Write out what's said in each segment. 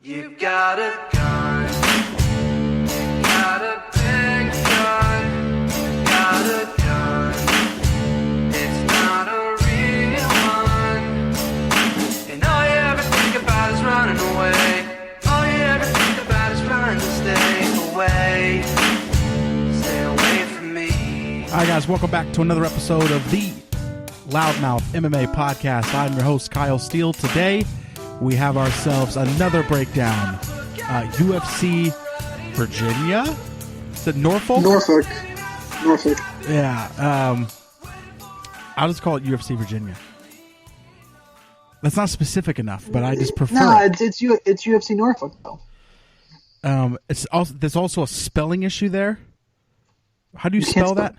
You've got a gun, got a big gun, got a gun, it's not a real one, and all you ever think about is running away, all you ever think about is trying to stay away from me. Alright guys, welcome back to another episode of the LoudMouth MMA podcast. I'm your host Kyle Steele. Today we have ourselves another breakdown. UFC Virginia? Is it Norfolk? Norfolk. Yeah. I'll just call it UFC Virginia. That's not specific enough, but I just prefer it. It's UFC Norfolk, though. There's also a spelling issue there. How do you spell that?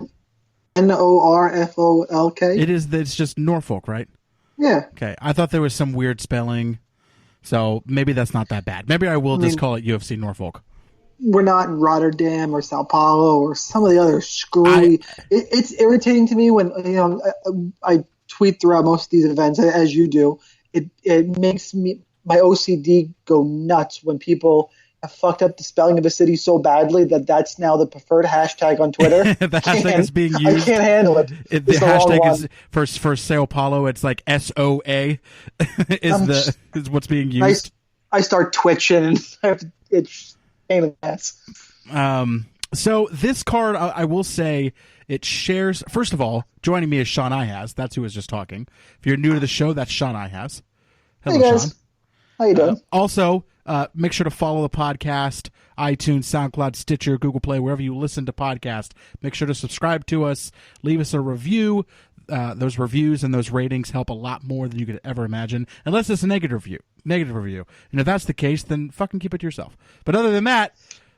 Norfolk. It's just Norfolk, right? Yeah. Okay. I thought there was some weird spelling. So maybe that's not that bad. Maybe I will just call it UFC Norfolk. We're not in Rotterdam or Sao Paulo or some of the other screwy. It's irritating to me when I tweet throughout most of these events, as you do. It makes my OCD go nuts when people have fucked up the spelling of a city so badly that's now the preferred hashtag on Twitter. The hashtag is being used. I can't handle it. The hashtag is for Sao Paulo. It's like SOA is what's being used. I start twitching. And it's pain in the ass. So this card, I will say, it shares. First of all, joining me is Sean Ihaz. That's who was just talking. If you're new to the show, that's Sean Ihaz. Hello, hey guys. Sean. How you doing? Also, make sure to follow the podcast, iTunes, SoundCloud, Stitcher, Google Play, wherever you listen to podcasts. Make sure to subscribe to us. Leave us a review. Those reviews and those ratings help a lot more than you could ever imagine, unless it's a negative review. And if that's the case, then fucking keep it to yourself. But other than that,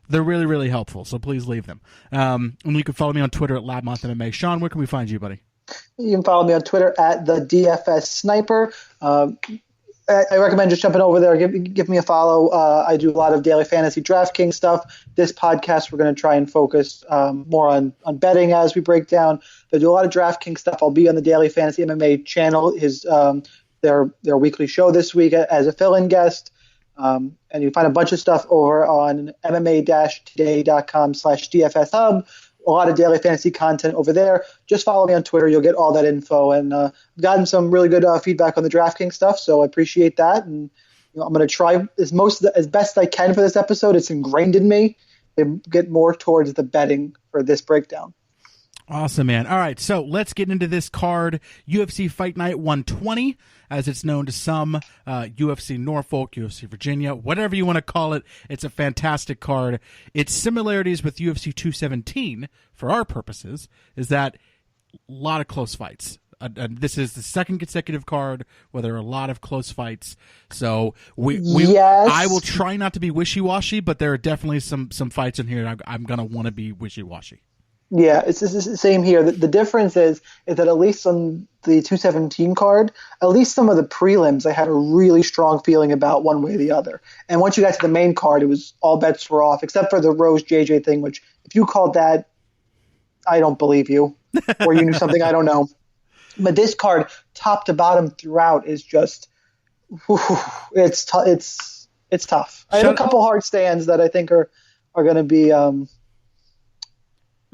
they're really, really helpful, so please leave them. And you can follow me on Twitter at LoudMouth MMA. Sean, where can we find you, buddy? You can follow me on Twitter at the DFS Sniper. I recommend just jumping over there. Give me a follow. I do a lot of daily fantasy DraftKings stuff. This podcast, we're going to try and focus more on betting as we break down. I do a lot of DraftKings stuff. I'll be on the Daily Fantasy MMA channel, their weekly show this week as a fill-in guest. And you can find a bunch of stuff over on MMA-today.com/DFS Hub. A lot of daily fantasy content over there. Just follow me on Twitter. You'll get all that info. And I've gotten some really good feedback on the DraftKings stuff, so I appreciate that. And I'm going to try as best I can for this episode. It's ingrained in me to get more towards the betting for this breakdown. Awesome, man. All right, so let's get into this card. UFC Fight Night 120, as it's known to some, UFC Norfolk, UFC Virginia, whatever you want to call it. It's a fantastic card. Its similarities with UFC 217, for our purposes, is that a lot of close fights. This is the second consecutive card where there are a lot of close fights. So yes. I will try not to be wishy-washy, but there are definitely some fights in here I'm going to want to be wishy-washy. Yeah, it's the same here. The difference is that at least on the 217 card, at least some of the prelims, I had a really strong feeling about one way or the other. And once you got to the main card, it was all bets were off, except for the Rose JJ thing, which if you called that, I don't believe you, or you knew something I don't know. But this card, top to bottom throughout, is just it's tough. I have a couple hard stands that I think are going to be.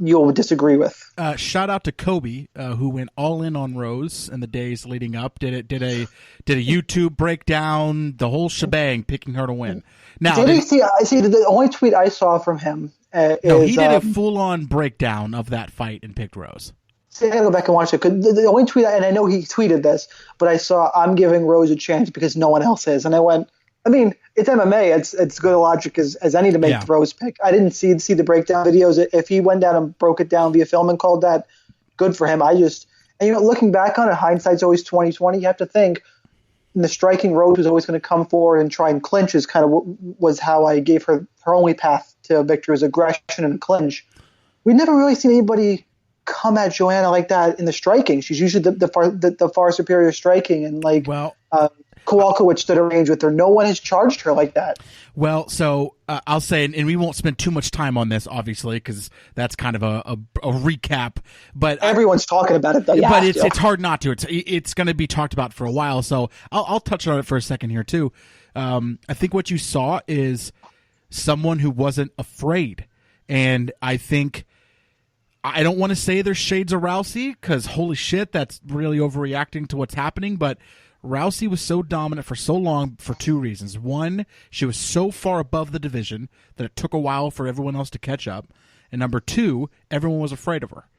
You'll disagree with. Shout out to Kobe, who went all in on Rose in the days leading up. Did a YouTube breakdown, the whole shebang, picking her to win. Now, I see. The only tweet I saw from him he did a full on breakdown of that fight and picked Rose. See, I gotta go back and watch it. The only tweet, and I know he tweeted this, but I saw I'm giving Rose a chance because no one else is, and I went. I mean, it's MMA. It's good logic as any to make Rose pick. I didn't see the breakdown videos. If he went down and broke it down via film and called that, good for him. Looking back on it, hindsight's always 20/20. You have to think in the striking, Rose was always going to come forward and try and clinch. Is kind of was how I gave her only path to victory was aggression and clinch. We've never really seen anybody come at Joanna like that in the striking. She's usually the far superior striking and Kowalkiewicz stood at range with her. No one has charged her like that. Well, so I'll say, and we won't spend too much time on this, obviously, because that's kind of a recap. But everyone's talking about it, though. But it's hard not to. It's going to be talked about for a while. So I'll touch on it for a second here too. I think what you saw is someone who wasn't afraid, and I think. I don't want to say there's shades of Rousey because holy shit, that's really overreacting to what's happening. But Rousey was so dominant for so long for two reasons. One, she was so far above the division that it took a while for everyone else to catch up. And number two, everyone was afraid of her.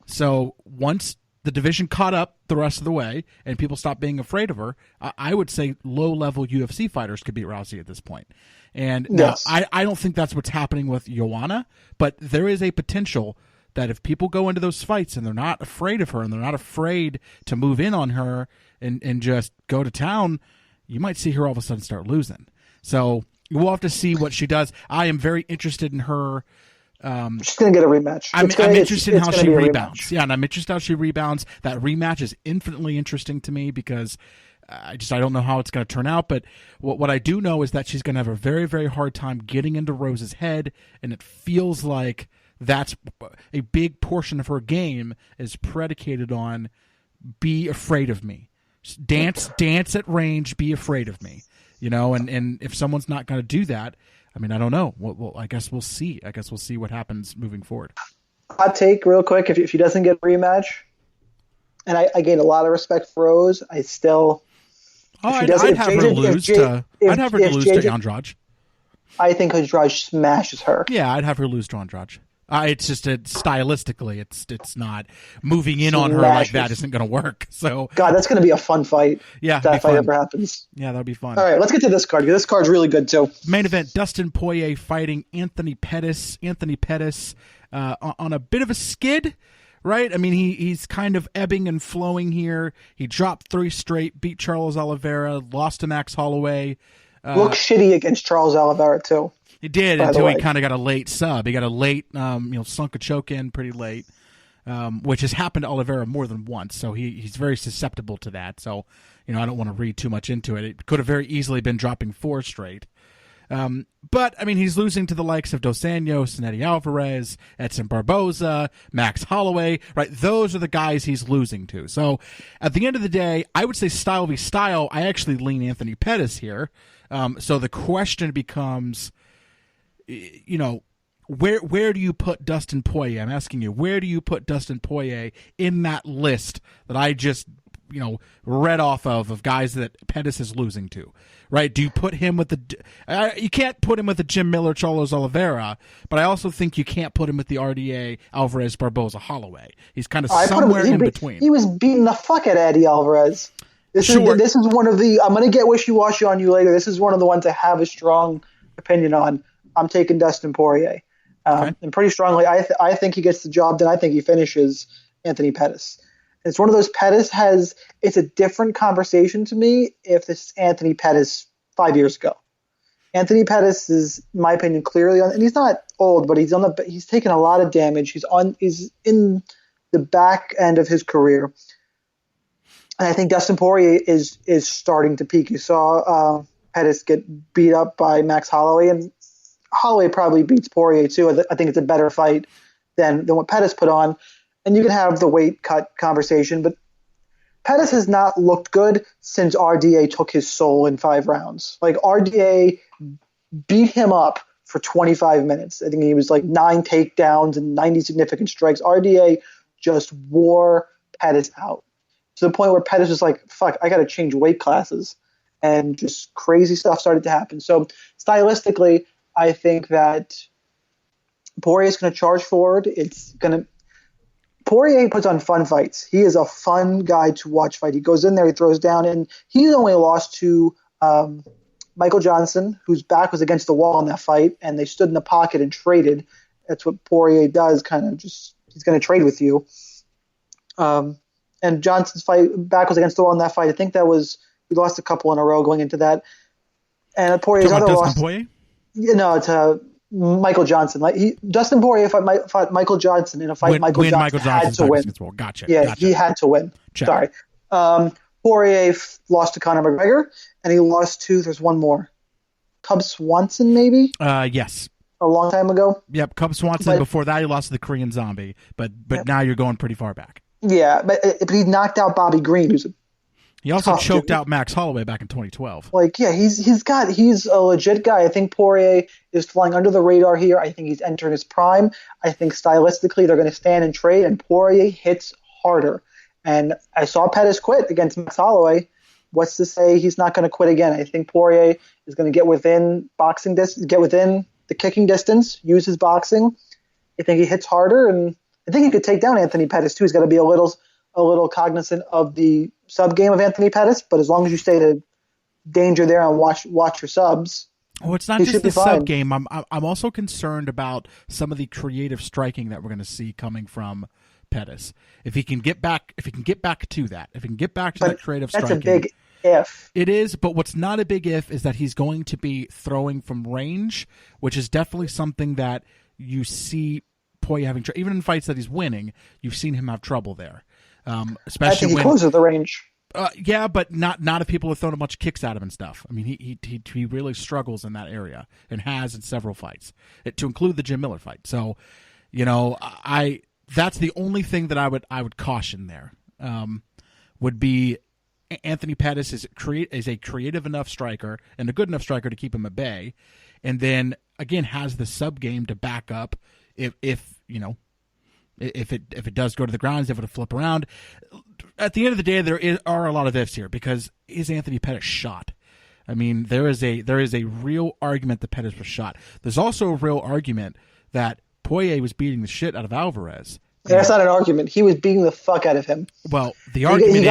So once the division caught up the rest of the way and people stopped being afraid of her, I would say low-level UFC fighters could beat Rousey at this point. And yes. Now, I don't think that's what's happening with Joanna, but there is a potential that if people go into those fights and they're not afraid of her and they're not afraid to move in on her and just go to town, you might see her all of a sudden start losing. So we'll have to see what she does. I am very interested in her. She's going to get a rematch. I'm interested in how she rebounds. Yeah, and I'm interested how she rebounds. That rematch is infinitely interesting to me because I don't know how it's going to turn out. But what I do know is that she's going to have a very, very hard time getting into Rose's head, and it feels like that's a big portion of her game is predicated on be afraid of me. Dance at range, be afraid of me. And if someone's not going to do that, I mean, I don't know. Well, I guess we'll see. I guess we'll see what happens moving forward. Hot take real quick. If she doesn't get a rematch, and I gain a lot of respect for Rose, I still... I'd have her lose to Andrade. I think Andrade smashes her. Yeah, I'd have her lose to Andrade. It's just stylistically, it's not moving in on her like that isn't going to work. So God, that's going to be a fun fight. Yeah, if that fight ever happens. Yeah, that'll be fun. All right, let's get to this card. This card's really good too. Main event: Dustin Poirier fighting Anthony Pettis. Anthony Pettis on a bit of a skid, right? I mean, he's kind of ebbing and flowing here. He dropped 3 straight, beat Charles Oliveira, lost to Max Holloway. Looked shitty against Charles Oliveira too. He did until he kind of got a late sub. He got a late, sunk a choke in pretty late, which has happened to Oliveira more than once. So he's very susceptible to that. So, I don't want to read too much into it. It could have very easily been dropping 4 straight. But, I mean, he's losing to the likes of Dos Anjos, Eddie Alvarez, Edson Barboza, Max Holloway, right? Those are the guys he's losing to. So, at the end of the day, I would say style v. style, I actually lean Anthony Pettis here. So the question becomes... where do you put Dustin Poirier? I'm asking you, where do you put Dustin Poirier in that list that I just, read off of guys that Pettis is losing to, right? Do you put him with you can't put him with the Jim Miller, Charles Oliveira, but I also think you can't put him with the RDA, Alvarez, Barboza, Holloway. He's kind of somewhere in between. He was beating the fuck out of Eddie Alvarez. This is one of the, I'm going to get wishy-washy on you later. This is one of the ones I have a strong opinion on. I'm taking Dustin Poirier. And pretty strongly, I think he gets the job done. I think he finishes Anthony Pettis. It's one of those it's a different conversation to me if this is Anthony Pettis 5 years ago. Anthony Pettis is, in my opinion, clearly and he's not old, but he's taken a lot of damage. He's in the back end of his career. And I think Dustin Poirier is starting to peak. You saw Pettis get beat up by Max Holloway, and Holloway probably beats Poirier too. I think it's a better fight than what Pettis put on. And you can have the weight cut conversation, but Pettis has not looked good since RDA took his soul in 5 rounds. Like RDA beat him up for 25 minutes. I think he was like 9 takedowns and 90 significant strikes. RDA just wore Pettis out to the point where Pettis was like, fuck, I got to change weight classes. And just crazy stuff started to happen. So stylistically, I think that Poirier is going to charge forward. Poirier puts on fun fights. He is a fun guy to watch fight. He goes in there, he throws down, and he's only lost to Michael Johnson, whose back was against the wall in that fight, and they stood in the pocket and traded. That's what Poirier does, kind of just, he's going to trade with you. And Johnson's back was against the wall in that fight. I think he lost a couple in a row going into that. And Poirier's other loss. Poirier? To Michael Johnson. Dustin Poirier fought Michael Johnson in a fight Michael Johnson had to win. Gotcha. Yeah, gotcha. he had to win. Check. Sorry. Poirier lost to Conor McGregor, and he lost to, there's one more, Cub Swanson, maybe? Yes. A long time ago. Yep, Cub Swanson. But before that, he lost to the Korean Zombie. But now you're going pretty far back. Yeah, but he knocked out Bobby Green, who's he also choked out Max Holloway back in 2012. Like, yeah, he's a legit guy. I think Poirier is flying under the radar here. I think he's entering his prime. I think stylistically they're going to stand and trade, and Poirier hits harder. And I saw Pettis quit against Max Holloway. What's to say he's not going to quit again? I think Poirier is going to get within get within the kicking distance, use his boxing. I think he hits harder, and I think he could take down Anthony Pettis too. He's got to be a little cognizant of the sub game of Anthony Pettis, but as long as you stay to danger there and watch your subs. Oh, it's not just the sub game. I'm also concerned about some of the creative striking that we're going to see coming from Pettis. If he can get back to that creative striking. That's a big if. It is, but what's not a big if is that he's going to be throwing from range, which is definitely something that you see Poirier having even in fights that he's winning, you've seen him have trouble there. Especially I think he closes the range. Yeah, but not if people have thrown a bunch of kicks at him and stuff. I mean, he really struggles in that area and has in several fights, to include the Jim Miller fight. So, that's the only thing that I would caution there. Would be Anthony Pettis is a creative enough striker and a good enough striker to keep him at bay, and then again has the sub game to back up if it does go to the ground, if it'll flip around. At the end of the day, are a lot of ifs here, because is Anthony Pettis shot? I mean, there is a real argument that Pettis was shot. There's also a real argument that Poirier was beating the shit out of Alvarez. That's not an argument. He was beating the fuck out of him. Well, the argument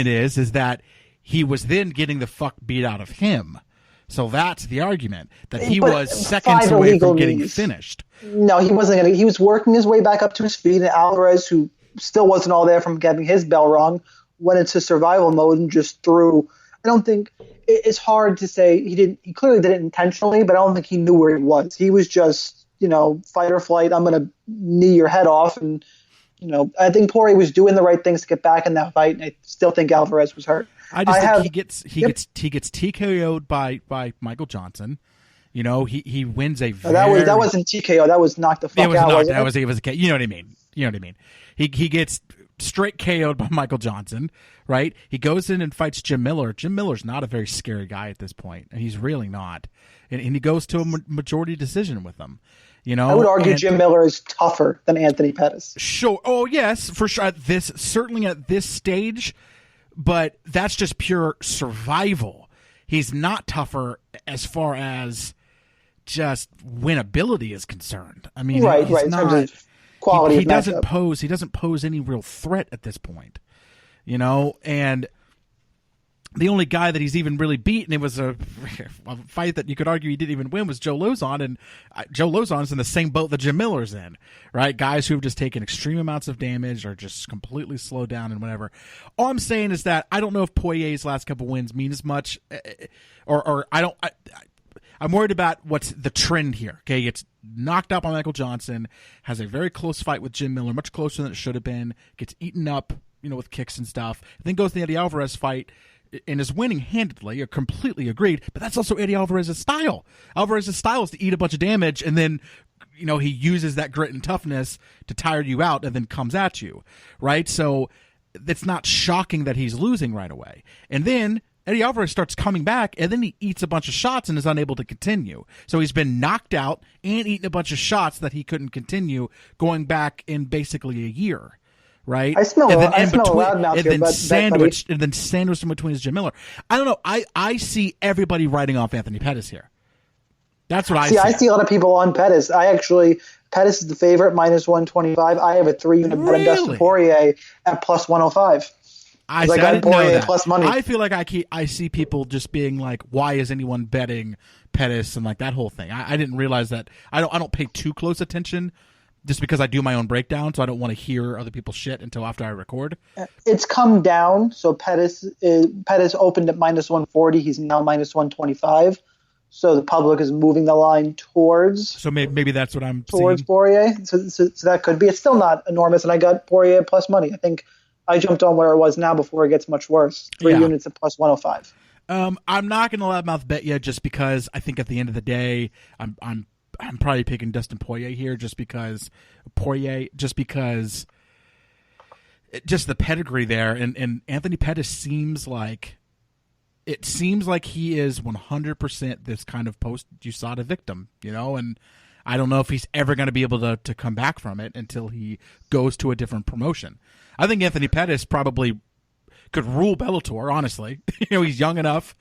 is that he was then getting the fuck beat out of him. So that's the argument, that he was seconds away from getting finished. No, he wasn't going to. He was working his way back up to his feet, and Alvarez, who still wasn't all there from getting his bell rung, went into survival mode and just threw. I don't think it's hard to say he clearly did it intentionally, but I don't think he knew where he was. He was just, fight or flight. I'm going to knee your head off, and I think Poirier was doing the right things to get back in that fight, and I still think Alvarez was hurt. I just think he gets TKO'd by Michael Johnson. He wins a very... that wasn't TKO. That was knocked the fuck out. It was a you know what I mean. He gets straight KO'd by Michael Johnson, right? He goes in and fights Jim Miller. Jim Miller's not a very scary guy at this point, and he's really not. And he goes to a majority decision with him. I would argue Jim Miller is tougher than Anthony Pettis. Sure. Oh, yes, for sure. Certainly at this stage, but that's just pure survival. He's not tougher as far as just winnability is concerned. I mean, right. In terms of quality, he doesn't pose any real threat at this point. And the only guy that he's even really beaten, it was a fight that you could argue he didn't even win, was Joe Lozon, and Joe Lozon is in the same boat that Jim Miller's in, right? Guys who have just taken extreme amounts of damage or just completely slowed down and whatever. All I'm saying is that I don't know if Poirier's last couple wins mean as much, I'm worried about what's the trend here. Okay, he gets knocked out by Michael Johnson, has a very close fight with Jim Miller, much closer than it should have been, gets eaten up, with kicks and stuff, then goes to the Eddie Alvarez fight and is winning handedly. I completely agreed, but that's also Eddie Alvarez's style. Alvarez's style is to eat a bunch of damage, and then he uses that grit and toughness to tire you out and then comes at you, right? So it's not shocking that he's losing right away. And then Eddie Alvarez starts coming back, and then he eats a bunch of shots and is unable to continue. So he's been knocked out and eaten a bunch of shots that he couldn't continue, going back in basically a year. Right? I smell LoudMouth here, and then sandwiched in between is Jim Miller. I don't know. I see everybody writing off Anthony Pettis here. That's what I see. I see a lot of people on Pettis. Pettis is the favorite, -125. I have a 3-unit bet on Dustin Poirier at +105. I didn't know that. Plus money. I feel like I see people just being like, why is anyone betting Pettis, and like that whole thing. I didn't realize that. I don't pay too close attention, just because I do my own breakdown, so I don't want to hear other people's shit until after I record. It's come down. So Pettis opened at -140. He's now -125. So the public is moving the line towards. So maybe that's what I'm towards seeing. Poirier. So that could be. It's still not enormous, and I got Poirier plus money. I think I jumped on where it was now before it gets much worse. 3 units at plus 105. I'm not going to loudmouth bet you just because I think at the end of the day, I'm probably picking Dustin Poirier here just because just the pedigree there, and Anthony Pettis seems like he is 100% this kind of post USADA victim, and I don't know if he's ever going to be able to come back from it until he goes to a different promotion. I think Anthony Pettis probably could rule Bellator, honestly. He's young enough.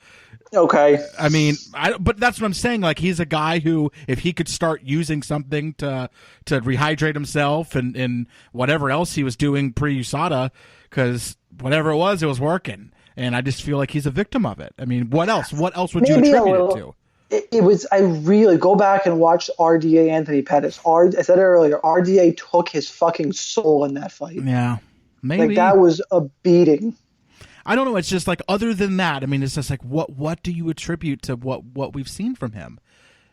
Okay. I mean, but that's what I'm saying. Like, he's a guy who, if he could start using something to rehydrate himself and whatever else he was doing pre-USADA, because whatever it was working. And I just feel like he's a victim of it. I mean, what else? What else would you attribute it to? It was, I really go back and watch RDA Anthony Pettis. I said it earlier, RDA took his fucking soul in that fight. Yeah, maybe. Like, that was a beating. I don't know. It's just like, other than that, I mean, it's just like, what do you attribute to what we've seen from him?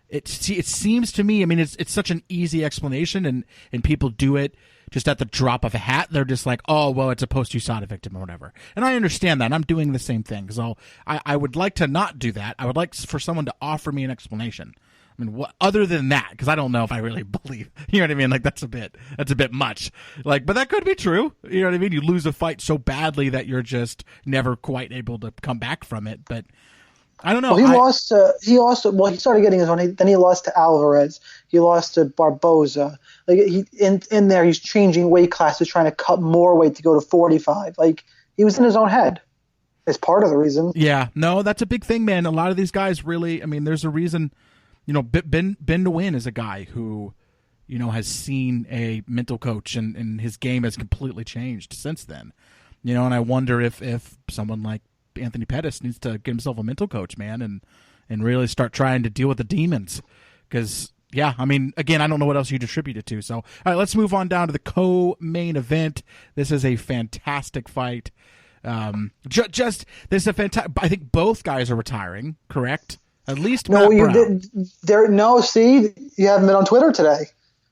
It seems to me, I mean, it's such an easy explanation, and people do it just at the drop of a hat. They're just like, oh, well, it's a post-USADA victim or whatever. And I understand that. I'm doing the same thing. So I would like to not do that. I would like for someone to offer me an explanation. I mean, what other than that? Because I don't know if I really believe. You know what I mean? Like, that's a bit much. Like, but that could be true. You know what I mean? You lose a fight so badly that you're just never quite able to come back from it. But I don't know. Well, he started getting his own. Then he lost to Alvarez. He lost to Barboza. Like, in there, he's changing weight classes, trying to cut more weight to go to 45. Like, he was in his own head. It's part of the reason. Yeah, no, that's a big thing, man. A lot of these guys really. I mean, there's a reason. Ben to Win is a guy who, has seen a mental coach, and his game has completely changed since then. And I wonder if someone like Anthony Pettis needs to get himself a mental coach, man, and really start trying to deal with the demons. Because, yeah, I mean, again, I don't know what else you'd attribute it to. So, all right, let's move on down to the co-main event. This is a fantastic fight. This is a fantastic. I think both guys are retiring, correct? At least Matt Brown. No, see, you haven't been on Twitter today.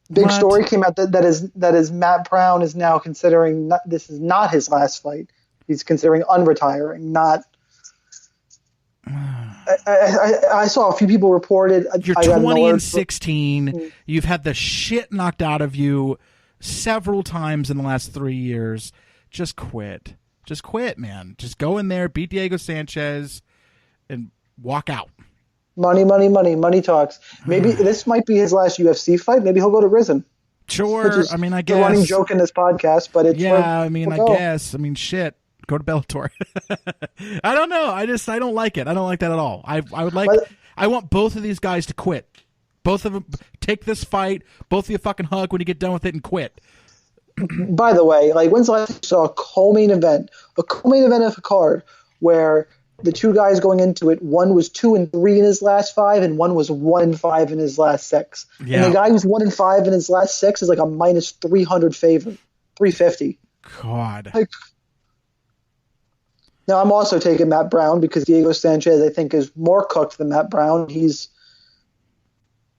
Big story came out that is Matt Brown is now considering this is not his last fight. He's considering unretiring. Not. I saw a few people reported. You're 20-16. You've had the shit knocked out of you several times in the last 3 years. Just quit. Just quit, man. Just go in there, beat Diego Sanchez, and walk out. Money talks. Maybe this might be his last UFC fight. Maybe he'll go to Rizin. Sure. I mean, I guess. A running joke in this podcast, but it's I guess. I mean, shit. Go to Bellator. I don't know. I don't like it. I don't like that at all. I want both of these guys to quit. Both of them take this fight. Both of you fucking hug when you get done with it and quit. By the way, like, when's the last time you saw a co-main event of a card where the two guys going into it, one was 2-3 in his last 5, and one was 1-5 in his last 6. Yeah. And the guy who's 1-5 in his last 6 is like a minus 300 favorite, 350. God. Like, now I'm also taking Matt Brown because Diego Sanchez, I think, is more cooked than Matt Brown. He's,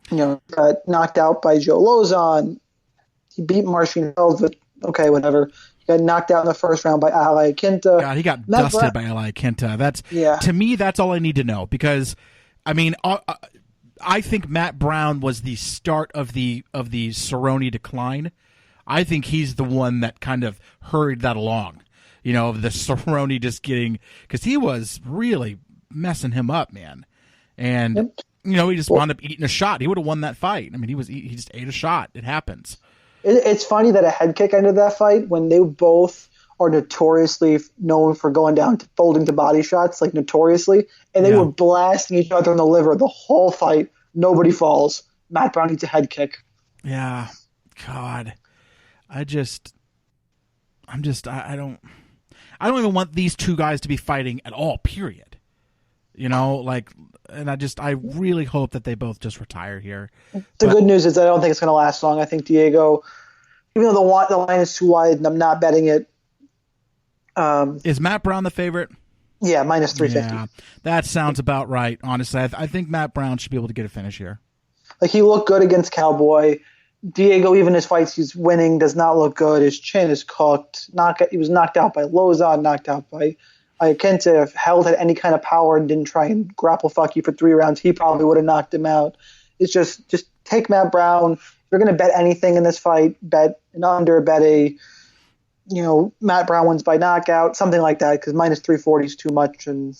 got knocked out by Joe Lozon. He beat Marcin Held, but okay, whatever. Got knocked out in the first round by Ali Quinta. God, he got dusted by Ali Quinta. To me, that's all I need to know, because, I mean, I think Matt Brown was the start of the Cerrone decline. I think he's the one that kind of hurried that along. The Cerrone just getting, because he was really messing him up, man. And he just wound up eating a shot. He would have won that fight. I mean, he just ate a shot. It happens. It's funny that a head kick ended that fight when they both are notoriously known for going down to folding to body shots, like notoriously, and they were blasting each other in the liver the whole fight. Nobody falls. Matt Brown needs a head kick. Yeah. God. I don't even want these two guys to be fighting at all, period. And I really hope that they both just retire here. The good news is I don't think it's going to last long. I think Diego, even though the line is too wide and I'm not betting it. Is Matt Brown the favorite? Yeah, minus 350. Yeah, that sounds about right, honestly. I think Matt Brown should be able to get a finish here. Like, he looked good against Cowboy. Diego, even his fights he's winning, does not look good. His chin is cooked. He was knocked out by Lozon, knocked out by Kenta. If Held had any kind of power and didn't try and grapple fuck you for 3 rounds, he probably would have knocked him out. It's just take Matt Brown. If you're going to bet anything in this fight, bet an under, bet a, Matt Brown wins by knockout, something like that, because minus 340 is too much, and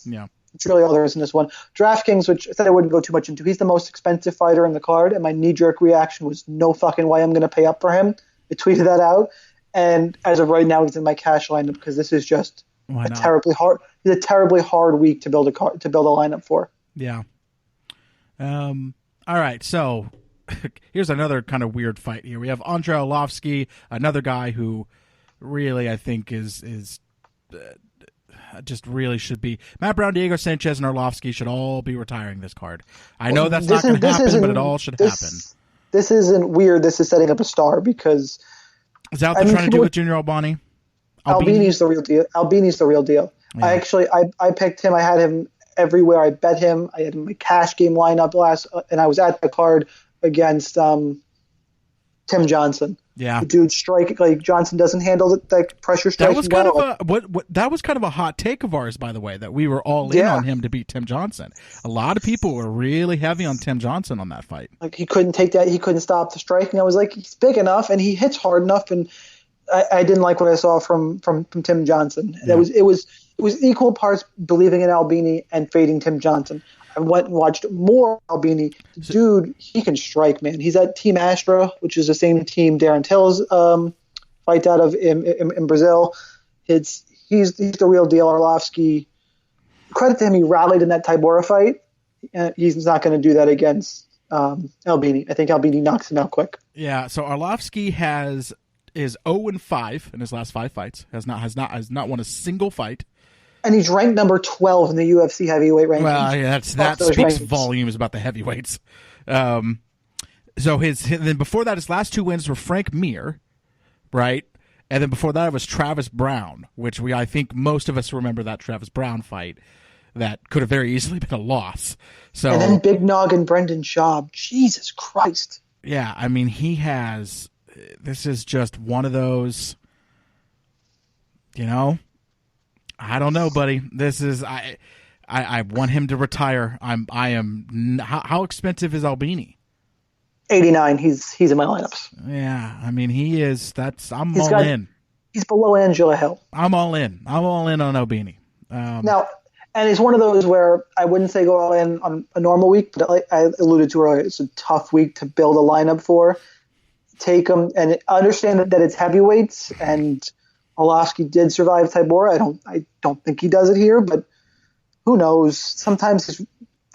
it's really all there is in this one. DraftKings, which I said I wouldn't go too much into, he's the most expensive fighter in the card, and my knee-jerk reaction was no fucking way I'm going to pay up for him. I tweeted that out, and as of right now, he's in my cash lineup because this is just terribly hard. It's a terribly hard week to build a lineup for. Yeah. All right, so here's another kind of weird fight here. We have Andrei Arlovsky, another guy who really I think is just really should be. Matt Brown, Diego Sanchez, and Arlovsky should all be retiring this card. I know that's not going to happen, but it all should happen. This isn't weird. This is setting up a star because is that what they're trying to do with Junior Albini? Albini's the real deal. Albini's the real deal. Yeah. I picked him. I had him everywhere. I bet him. I had him in my cash game lineup and I was at the card against Tim Johnson. Yeah, the dude strike like Johnson doesn't handle that pressure strike. That was kind of that was kind of a hot take of ours, by the way, that we were all in on him to beat Tim Johnson. A lot of people were really heavy on Tim Johnson on that fight. Like he couldn't take that. He couldn't stop the striking. I was like, he's big enough and he hits hard enough, and I didn't like what I saw from Tim Johnson. Yeah. It was equal parts believing in Albini and fading Tim Johnson. I went and watched more Albini. Dude, he can strike, man. He's at Team Astra, which is the same team Darren Till's fight out of in Brazil. He's the real deal. Arlovsky, credit to him, he rallied in that Tybura fight. He's not going to do that against Albini. I think Albini knocks him out quick. Yeah, so Arlovsky is 0-5 in his last 5 fights. Has not won a single fight. And he's ranked number 12 in the UFC heavyweight rankings. Well, yeah, that speaks volumes about the heavyweights. So then before that, his last 2 wins were Frank Mir, right? And then before that, it was Travis Brown, which I think most of us remember that Travis Brown fight that could have very easily been a loss. So and then Big Nog and Brendan Schaub. Jesus Christ. Yeah, I mean, this is just one of those, I don't know, buddy. This is I want him to retire. How expensive is Albini? 89. He's in my lineups. Yeah, I mean he is. I'm all in. He's below Angela Hill. I'm all in. I'm all in on Albini. Now, and it's one of those where I wouldn't say go all in on a normal week, but like I alluded to earlier, it's a tough week to build a lineup for. Take him and understand that it's heavyweights, and Arlovsky did survive Tybura. I don't think he does it here, but who knows? Sometimes his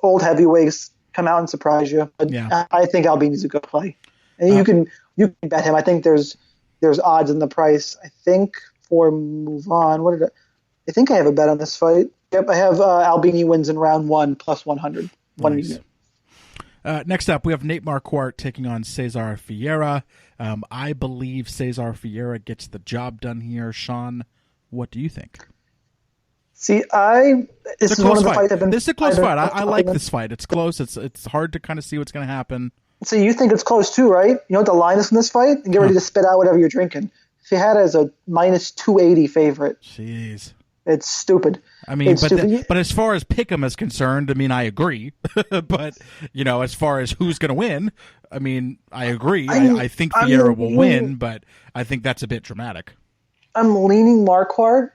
old heavyweights come out and surprise you. But yeah. I think Albini's a good play, and you can bet him. I think there's odds in the price. I think for move on. I think I have a bet on this fight. Yep, I have Albini wins in round 1 plus 100. Nice. Next up, we have Nate Marquardt taking on Cesar Fiera. I believe Cesar Fiera gets the job done here. Sean, what do you think? See, this is one of the fights I've been. This is a close fight. I like this fight. It's close. It's hard to kind of see what's going to happen. So you think it's close too, right? You know what the line is in this fight? And get ready to spit out whatever you're drinking. Fiera is a minus 280 favorite. Jeez. It's stupid. I mean, but as far as Pick'em is concerned, I mean, I agree. But, as far as who's going to win, I mean, I agree. I think Fiera will win, but I think that's a bit dramatic. I'm leaning Marquardt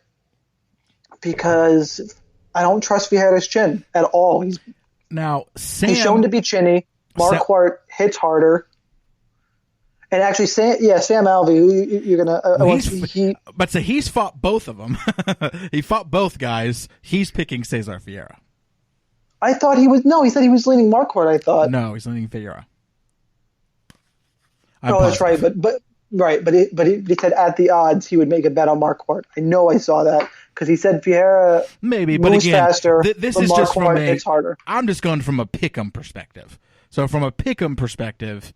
because I don't trust Fiera's chin at all. He's shown to be chinny. Marquardt hits harder. And actually, Sam Alvey, you're gonna. He's fought both of them. He fought both guys. He's picking Cesar Fiera. I thought he was. No, he said he was leaning Marquardt. I thought. No, he's leaning Fiera. That's right. But he said at the odds he would make a bet on Marquardt. I know I saw that because he said Fiera maybe, but again, faster. This is just from hits harder. I'm just going from a pick'em perspective. So from a pick'em perspective,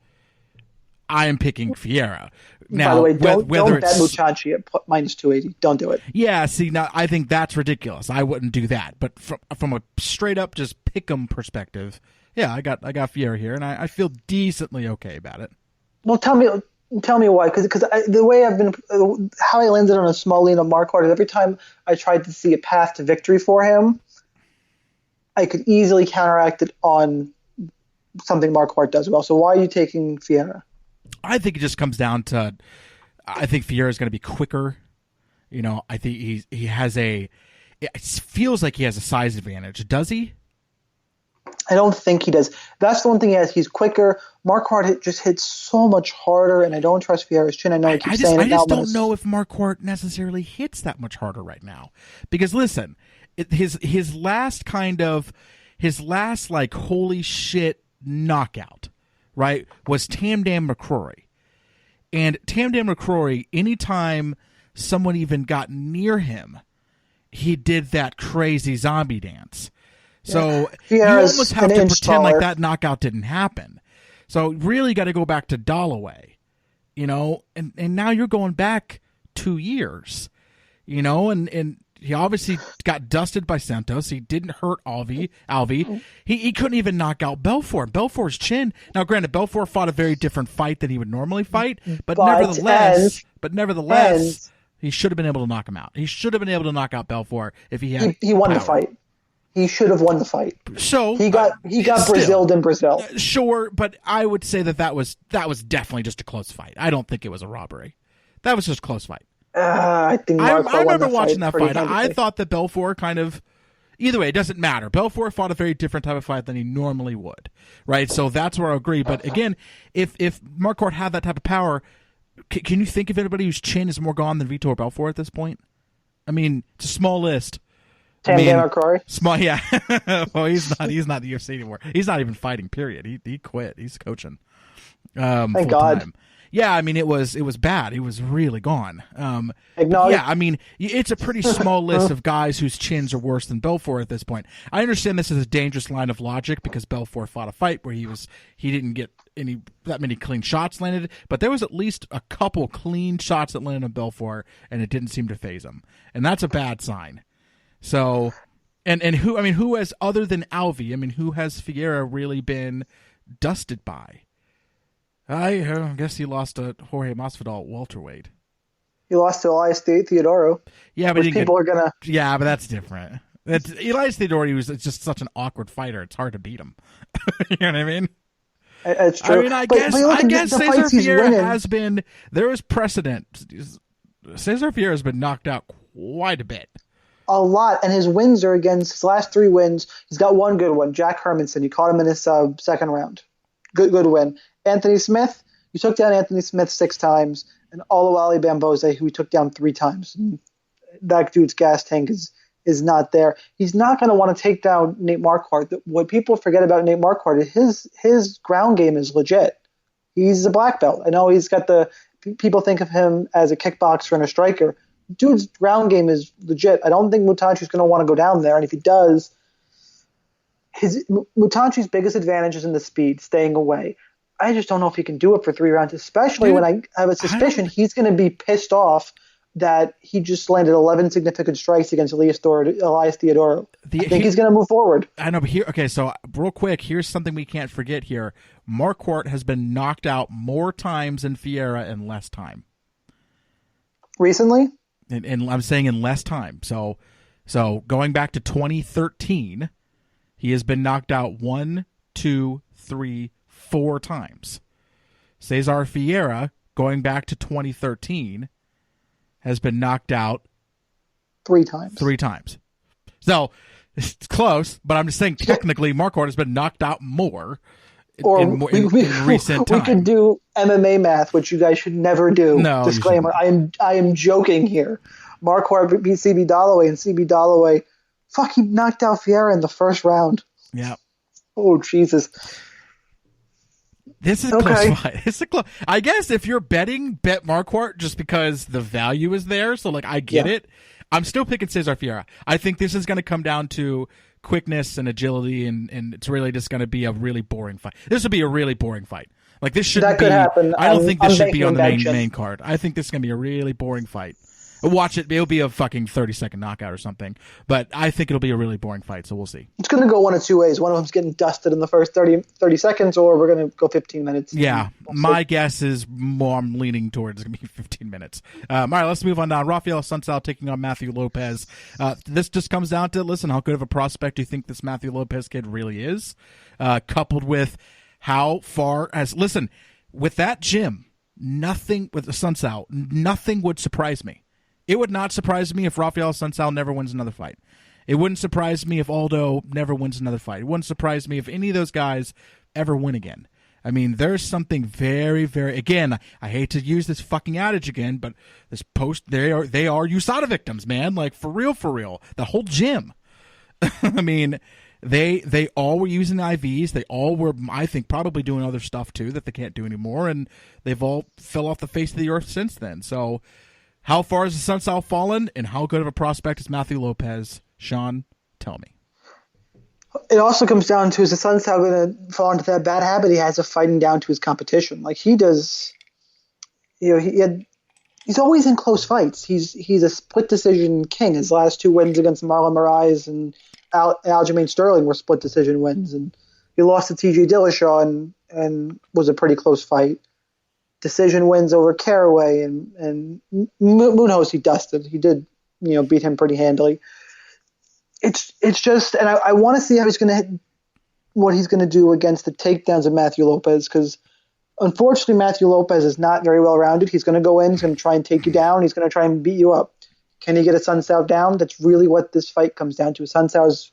I am picking Fiera. Now, by the way, don't bet Muchachi at minus 280. Don't do it. Yeah, see, now I think that's ridiculous. I wouldn't do that. But from a straight up just pick'em perspective, yeah, I got Fiera here, and I feel decently okay about it. Well, tell me why. Because the way I've been, how I landed on a small lean on Marquardt is every time I tried to see a path to victory for him, I could easily counteract it on something Marquardt does well. So why are you taking Fiera? I think it just comes down to, I think Fiera is going to be quicker. You know, I think he has it feels like he has a size advantage. Does he? I don't think he does. That's the one thing he has. He's quicker. Marquardt just hits so much harder, and I don't trust Fiera's chin. I know I keep saying it I now. just don't know if Marquardt necessarily hits that much harder right now. Because listen, his last like holy shit knockout, right, was Tam Dam McCrory. And Tam Dam McCrory, anytime someone even got near him, he did that crazy zombie dance. So you almost have to pretend like that knockout didn't happen. So really got to go back to Dalloway, you know, and now you're going back 2 years, you know, and he obviously got dusted by Santos. He didn't hurt Alvi. He couldn't even knock out Belfort. Belfort's chin. Now, granted, Belfort fought a very different fight than he would normally fight, but nevertheless, he should have been able to knock him out. He should have been able to knock out Belfort if he had. He won power. the fight. He should have won the fight. So he got Braziled in Brazil. Sure, but I would say that was definitely just a close fight. I don't think it was a robbery. That was just a close fight. I think I remember watching that fight. handedly. I thought that Belfort kind of. Either way, it doesn't matter. Belfort fought a very different type of fight than he normally would, right? So that's where I agree. But again, if Marquardt had that type of power, can you think of anybody whose chin is more gone than Vitor Belfort at this point? I mean, it's a small list. Tam Dam McCrory? Small, yeah. Well, he's not the UFC anymore. He's not even fighting. Period. He quit. He's coaching. Thank God. Time. Yeah, I mean it was bad. He was really gone. Acknowledge. Yeah, I mean it's a pretty small list of guys whose chins are worse than Belfort at this point. I understand this is a dangerous line of logic because Belfort fought a fight where he didn't get that many clean shots landed, but there was at least a couple clean shots that landed on Belfort, and it didn't seem to phase him, and that's a bad sign. So, and who has other than Alvi? I mean, who has Figueroa really been dusted by? I guess he lost to Jorge Masvidal at welterweight. He lost to Elias Theodoro. Yeah, but Yeah, but that's different. Elias Theodoro it's just such an awkward fighter. It's hard to beat him. You know what I mean? It's true. I mean, I guess Cesar Fiera has been. There is precedent. Cesar Fiera has been knocked out quite a bit. A lot, and his wins are against his last 3 wins. He's got one good one, Jack Hermanson. You caught him in his second round. Good win. Anthony Smith, you took down Anthony Smith 6 times, and Oluwale Bamboze, who he took down 3 times. And that dude's gas tank is not there. He's not going to want to take down Nate Marquardt. What people forget about Nate Marquardt is his ground game is legit. He's a black belt. I know he's got people think of him as a kickboxer and a striker. Dude's ground game is legit. I don't think Mutanchi's going to want to go down there, and if he does, Mutanchi's biggest advantage is in the speed, staying away. I just don't know if he can do it for 3 rounds, especially when I have a suspicion he's going to be pissed off that he just landed 11 significant strikes against Elias Theodoro. I think he's going to move forward. I know, but so real quick, here's something we can't forget here. Marquardt has been knocked out more times than Fiera in less time. Recently? And I'm saying in less time. So going back to 2013, he has been knocked out 1, 2, 3, 4 times. Cesar Fiera, going back to 2013, has been knocked out 3 times. 3 times. So it's close, but I'm just saying technically Marquardt has been knocked out more in recent time. We could do MMA math, which you guys should never do. No, disclaimer. I am joking here. Marquardt beat CB Dalloway, and CB Dalloway, he knocked out Fiera in the first round. Yeah. Oh, Jesus. This is a close fight. I guess if you're betting, bet Marquardt just because the value is there. So, I get it. I'm still picking Cesar Fiera. I think this is going to come down to quickness and agility, and it's really just going to be a really boring fight. This would be a really boring fight. This shouldn't that could happen. I don't think this should be on the main card. I think this is going to be a really boring fight. Watch it. It'll be a fucking 30-second knockout or something. But I think it'll be a really boring fight, so we'll see. It's going to go one of two ways. One of them's getting dusted in the first 30 seconds, or we're going to go 15 minutes. Yeah, my guess is more I'm leaning towards it's going to be 15 minutes. All right, let's move on down. Rafael Sunsao taking on Matthew Lopez. This just comes down to, listen, how good of a prospect do you think this Matthew Lopez kid really is? Coupled with how far as, listen, with that gym, nothing, with the Sunsao, nothing would surprise me. It would not surprise me if Rafael Sunsao never wins another fight. It wouldn't surprise me if Aldo never wins another fight. It wouldn't surprise me if any of those guys ever win again. I mean, there's something very, very, again, I hate to use this fucking adage again, but this they are USADA victims, man. Like, for real. The whole gym. I mean, they all were using IVs. They all were, I think, probably doing other stuff too that they can't do anymore, and they've all fell off the face of the earth since then. So, how far has the Sunsao fallen, and how good of a prospect is Matthew Lopez? Sean, tell me. It also comes down to, is the Sunsao going to fall into that bad habit he has of fighting down to his competition? Like he does, he's always in close fights. He's a split decision king. His last two wins against Marlon Moraes and Aljamain Sterling were split decision wins, and he lost to TJ Dillashaw and was a pretty close fight. Decision wins over Caraway and Munoz he dusted. He did, beat him pretty handily. It's just, and I want to see how what he's going to do against the takedowns of Matthew Lopez, because unfortunately Matthew Lopez is not very well rounded. He's going to go in, he's going to try and take you down, he's going to try and beat you up. Can he get a Sunsao down? That's really what this fight comes down to. Sunsao is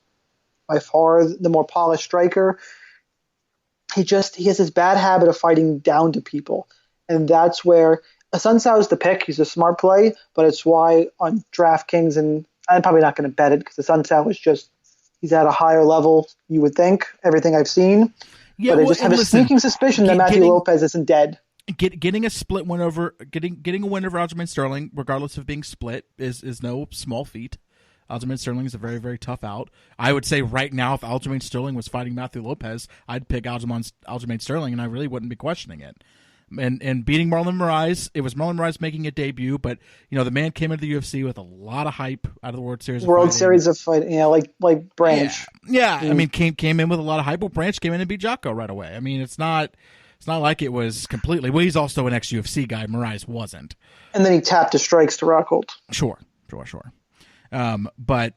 by far the more polished striker. He has this bad habit of fighting down to people, and that's where a Sunsao is the pick. He's a smart play, but it's why on DraftKings, and I'm probably not going to bet it because the Sunsao is just, he's at a higher level, you would think, everything I've seen. Yeah, but I just have a sneaking suspicion that Matthew Lopez isn't dead. Getting a split win over, getting a win over Aljamain Sterling, regardless of being split, is no small feat. Aljamain Sterling is a very, very tough out. I would say right now, if Aljamain Sterling was fighting Matthew Lopez, I'd pick Aljamain Sterling, and I really wouldn't be questioning it. And beating Marlon Moraes, it was Marlon Moraes making a debut, but the man came into the UFC with a lot of hype out of the World Series. Of fighting, like Branch. Yeah. I mean, came in with a lot of hype. Well, Branch came in and beat Jocko right away. I mean, it's not like it was completely. Well, he's also an ex-UFC guy. Moraes wasn't. And then he tapped his strikes to Rockhold. Sure. But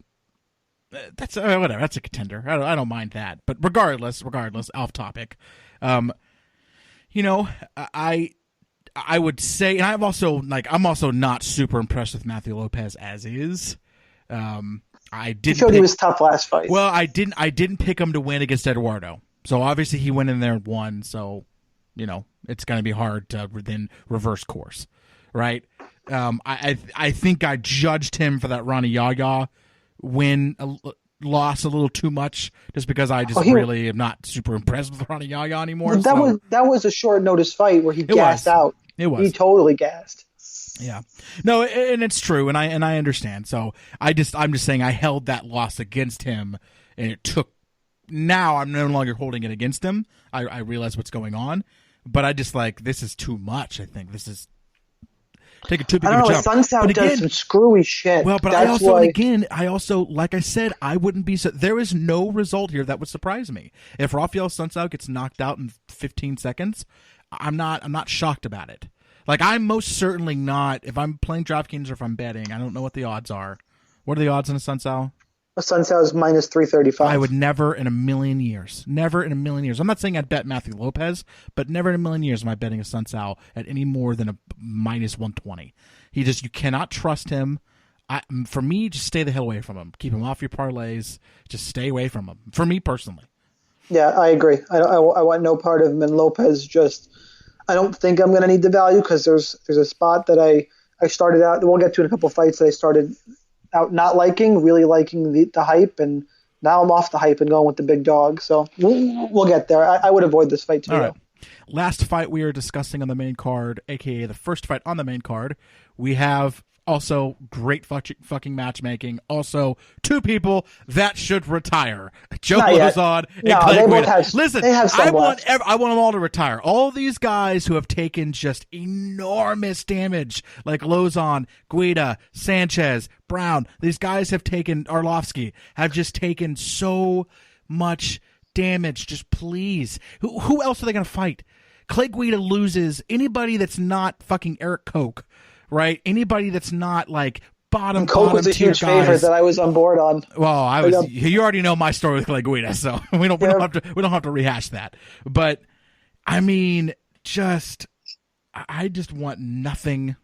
that's whatever. That's a contender. I don't mind that. But regardless, off topic. I would say, and I'm also not super impressed with Matthew Lopez as is. He showed he was tough last fight. Well, I didn't pick him to win against Eduardo. So obviously he went in there and won. So, it's going to be hard to then reverse course, right? I think I judged him for that Ronnie Yaya win loss a little too much, just because I just really am not super impressed with Ronnie Yaya anymore. That was a short notice fight where he gassed out. It was. He totally gassed. Yeah. No, and it's true, and I understand. So I'm just saying I held that loss against him, and it took. Now I'm no longer holding it against him. I realize what's going on, but I just this is too much. I think this is. Take a too big of a jump. Sunsao does some screwy shit. Well, but I also, like I said, I wouldn't be. There is no result here that would surprise me. If Rafael Sunsao gets knocked out in 15 seconds, I'm not shocked about it. Like, I'm most certainly not. If I'm playing DraftKings or if I'm betting, I don't know what the odds are. What are the odds on a Sunsao? A Sunsao is minus 335. I would never in a million years. I'm not saying I'd bet Matthew Lopez, but never in a million years am I betting a Sunsao at any more than a minus 120. You cannot trust him. For me, just stay the hell away from him. Keep him off your parlays. Just stay away from him. For me personally. Yeah, I agree. I want no part of him. And Lopez I don't think I'm going to need the value, because there's a spot that I started out. We'll get to in a couple of fights that I started out not liking, really liking the hype, and now I'm off the hype and going with the big dog. So we'll get there. I would avoid this fight too. All right. Last fight we are discussing on the main card, aka the first fight on the main card, we have also great fucking matchmaking. Also, two people that should retire: Joe Lozon and Clay Guida. Listen, I want them all to retire. All these guys who have taken just enormous damage, like Lozon, Guida, Sanchez, Brown. These guys have taken Arlovsky, have just taken so much damage. Just please, who else are they going to fight? Clay Guida loses anybody that's not fucking Eric Koch. Right? Anybody that's not like bottom was a huge favorite that I was on board on. Well, you already know my story with Clay Guida, so we don't have to rehash that. But I mean, I just want nothing.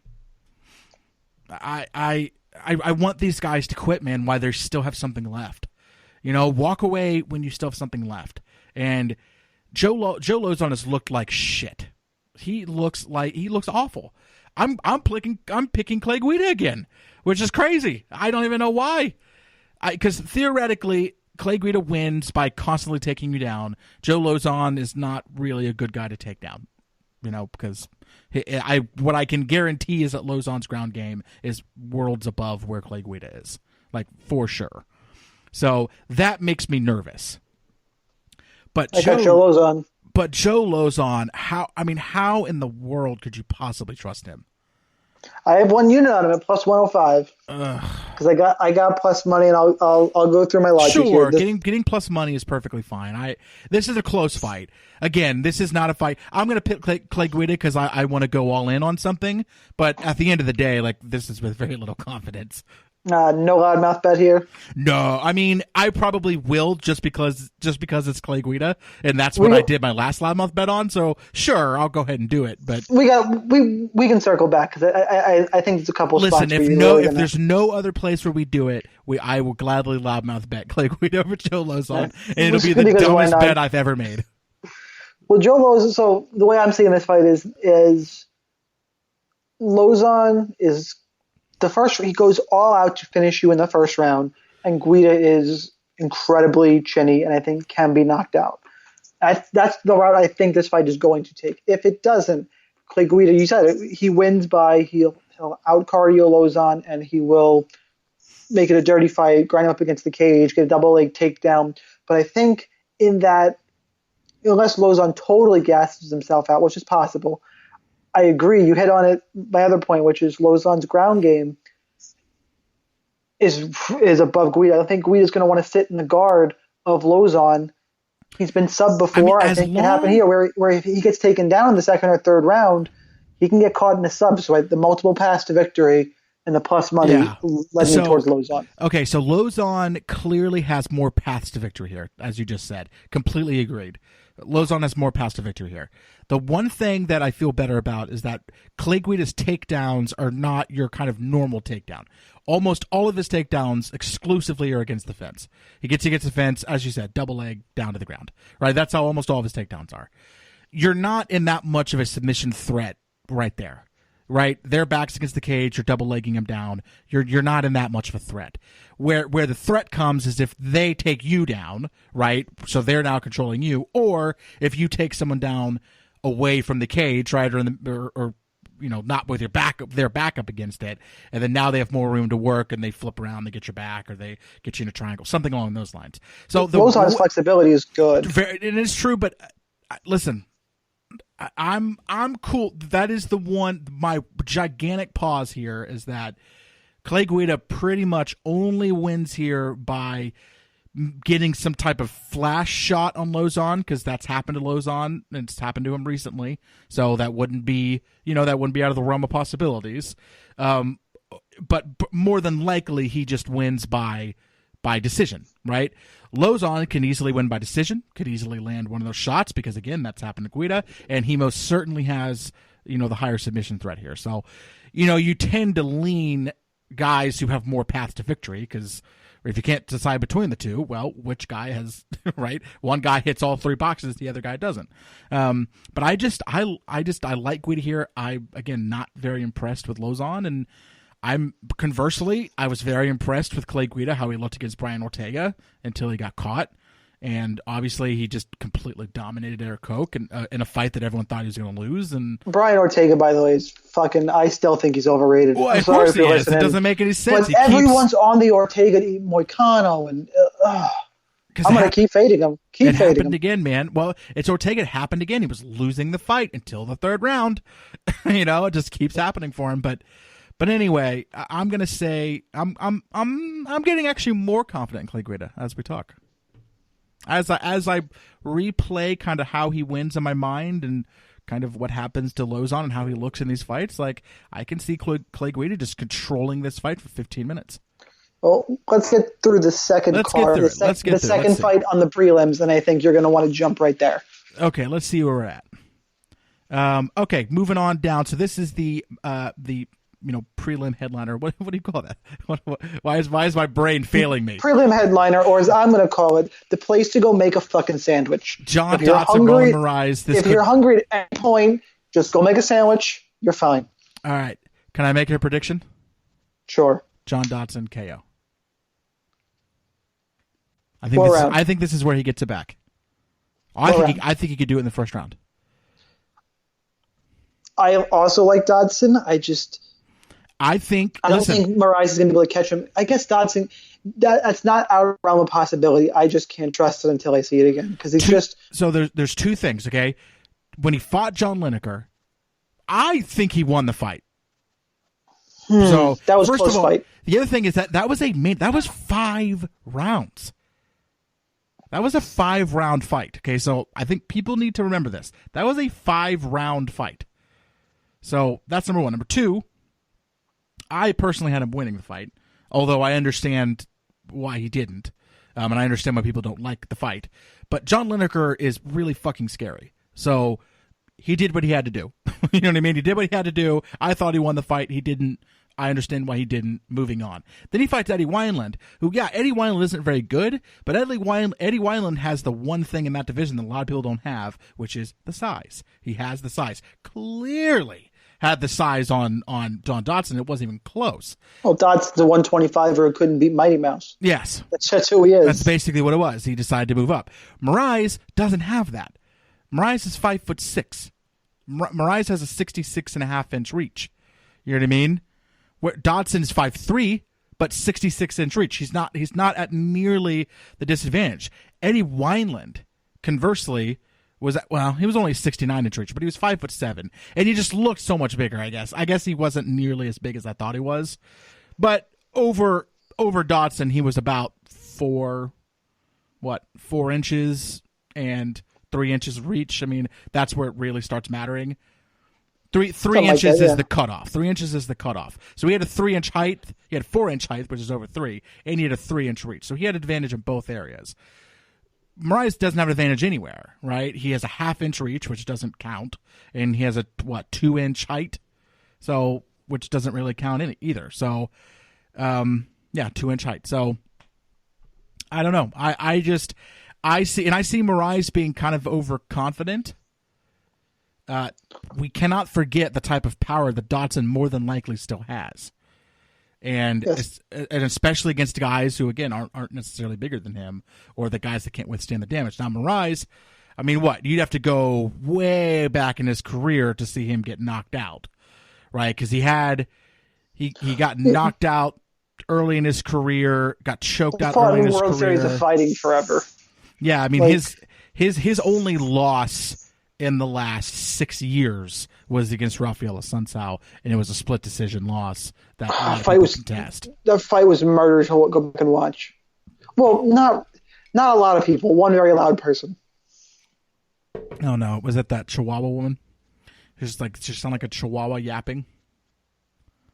I want these guys to quit, man, while they still have something left. Walk away when you still have something left. And Joe Lozon has looked like shit. He looks awful. I'm picking Clay Guida again, which is crazy. I don't even know why. Because theoretically, Clay Guida wins by constantly taking you down. Joe Lozon is not really a good guy to take down, because what I can guarantee is that Lozon's ground game is worlds above where Clay Guida is, like for sure. So that makes me nervous. But Joe Lozon. But Joe Lozon, how in the world could you possibly trust him? I have one unit on him at plus 105 because I got plus money, and I'll go through my logic. Sure, here. Getting plus money is perfectly fine. This is a close fight. Again, this is not a fight. I'm going to pick Clay Guida because I want to go all in on something. But at the end of the day, like, this is with very little confidence. No LoudMouth bet here. No, I mean, I probably will just because it's Clay Guida, and that's what I did my last LoudMouth bet on. So sure, I'll go ahead and do it. But we can circle back because I think there's a couple. Listen, spots if there's no other place where we do it, I will gladly LoudMouth bet Clay Guida over Joe Lozon, and it'll be the dumbest bet I've ever made. Well, Joe Lozon. So the way I'm seeing this fight is Lozon is. The first, he goes all out to finish you in the first round, and Guida is incredibly chinny and I think can be knocked out. That's the route I think this fight is going to take. If it doesn't, Clay Guida, you said it, he wins by he'll out cardio Lozon, and he will make it a dirty fight, grind him up against the cage, get a double leg takedown. But I think in that, unless Lozon totally gasses himself out, which is possible, I agree. You hit on it. My other point, which is Lozon's ground game is above Guida. I don't think Guida's going to want to sit in the guard of Lozon. He's been subbed before. I think it can happen here, where if he gets taken down in the second or third round, he can get caught in a sub. So the multiple paths to victory and the plus money led me towards Lozon. Okay, so Lozon clearly has more paths to victory here, as you just said. Completely agreed. Lozon has more paths to victory here. The one thing that I feel better about is that Clay Guida's takedowns are not your kind of normal takedown. Almost all of his takedowns exclusively are against the fence. He gets against the fence, as you said, double leg down to the ground. Right? That's how almost all of his takedowns are. You're not in that much of a submission threat right there. Right? Their backs against the cage, you're double legging him down. You're not in that much of a threat. Where the threat comes is if they take you down, right? So they're now controlling you, or if you take someone down away from the cage, right, or not with their back up against it, and then now they have more room to work, and they flip around, they get your back, or they get you in a triangle, something along those lines. So Lozon's flexibility is good. It is true, but listen. I'm cool. That is the one. My gigantic pause here is that Clay Guida pretty much only wins here by getting some type of flash shot on Lozon, because that's happened to Lozon and it's happened to him recently. So that wouldn't be out of the realm of possibilities. But more than likely, he just wins by decision, right? Lozon can easily win by decision, could easily land one of those shots because, again, that's happened to Guida, and he most certainly has, the higher submission threat here. So, you tend to lean guys who have more paths to victory because if you can't decide between the two, well, which guy has, right? One guy hits all three boxes, the other guy doesn't. But I like Guida here. Again, not very impressed with Lozon, and conversely, I was very impressed with Clay Guida, how he looked against Brian Ortega until he got caught. And obviously, he just completely dominated Eric Koch in a fight that everyone thought he was going to lose. And Brian Ortega, by the way, is fucking. I still think he's overrated. well, I'm of sorry course if you're he is. listening. It doesn't make any sense. But everyone's on the Ortega Moicano, and I'm going to keep fading him. It happened again, man. Well, it's Ortega. It happened again. He was losing the fight until the third round. It just keeps happening for him. But anyway, I'm going to say I'm getting actually more confident in Clay Guida as we talk. As I replay kind of how he wins in my mind and kind of what happens to Lozon and how he looks in these fights, like I can see Clay Guida just controlling this fight for 15 minutes. Well, let's get through the second card, the second fight on the prelims, and I think you're going to want to jump right there. Okay, let's see where we're at. Okay, moving on down. So this is the prelim headliner. What do you call that? Why is my brain failing me? Prelim headliner, or as I'm going to call it, the place to go make a fucking sandwich. John Dodson, Roman Moraes. You're hungry at any point, just go make a sandwich. You're fine. All right. Can I make a prediction? Sure. John Dodson KO. I think this is where he gets it back. I think he could do it in the first round. I also like Dodson. I don't think Moraes is going to be able to catch him. I guess Dodson, that's not out of the realm of possibility. I just can't trust it until I see it again because So there's two things. Okay, when he fought John Lineker, I think he won the fight. So that was first a close of all, fight. The other thing is that was 5 rounds. That was a 5-round fight. Okay, so I think people need to remember this. That was a 5-round fight. So that's number one. Number two, I personally had him winning the fight, although I understand why he didn't, and I understand why people don't like the fight. But John Lineker is really fucking scary. So he did what he had to do. You know what I mean? He did what he had to do. I thought he won the fight. He didn't. I understand why he didn't. Moving on. Then he fights Eddie Wineland, who, Eddie Wineland isn't very good, but Eddie Wineland has the one thing in that division that a lot of people don't have, which is the size. He has the size. Clearly had the size on John Dodson. It wasn't even close. Well, Dodson's a 125er who couldn't beat Mighty Mouse. Yes. That's who he is. That's basically what it was. He decided to move up. Moraes doesn't have that. Moraes is 5'6". Moraes has a 66.5-inch reach. You know what I mean? Where Dodson is 5'3", but 66-inch reach. He's not at nearly the disadvantage. Eddie Wineland, conversely, he was only 69-inch reach, but he was 5'7", and he just looked so much bigger. I guess he wasn't nearly as big as I thought he was, but over Dodson, he was about 4 inches and 3 inches of reach. I mean, that's where it really starts mattering. Three inches is the cutoff. 3 inches is the cutoff. So he had a 3-inch height. He had 4-inch height, which is over 3, and he had a 3-inch reach. So he had advantage in both areas. Moraes doesn't have an advantage anywhere, right? He has a 1/2-inch reach, which doesn't count, and he has a 2-inch height, so which doesn't really count in it either. So, 2-inch height. So I don't know. I see Moraes being kind of overconfident. We cannot forget the type of power that Dodson more than likely still has. And yes. And especially against guys who, again, aren't necessarily bigger than him, or the guys that can't withstand the damage. Now, Moraes, I mean, you'd have to go way back in his career to see him get knocked out, right? Because he got knocked out early in his career, got choked out early in his career. World Series of fighting forever. Yeah, I mean, his only loss in the last 6 years was against Rafael Assunção, and it was a split decision loss that fight was contest. That fight was murder to go back and watch. Well, not a lot of people. One very loud person. Oh no, was it that Chihuahua woman? She sounded like a Chihuahua yapping.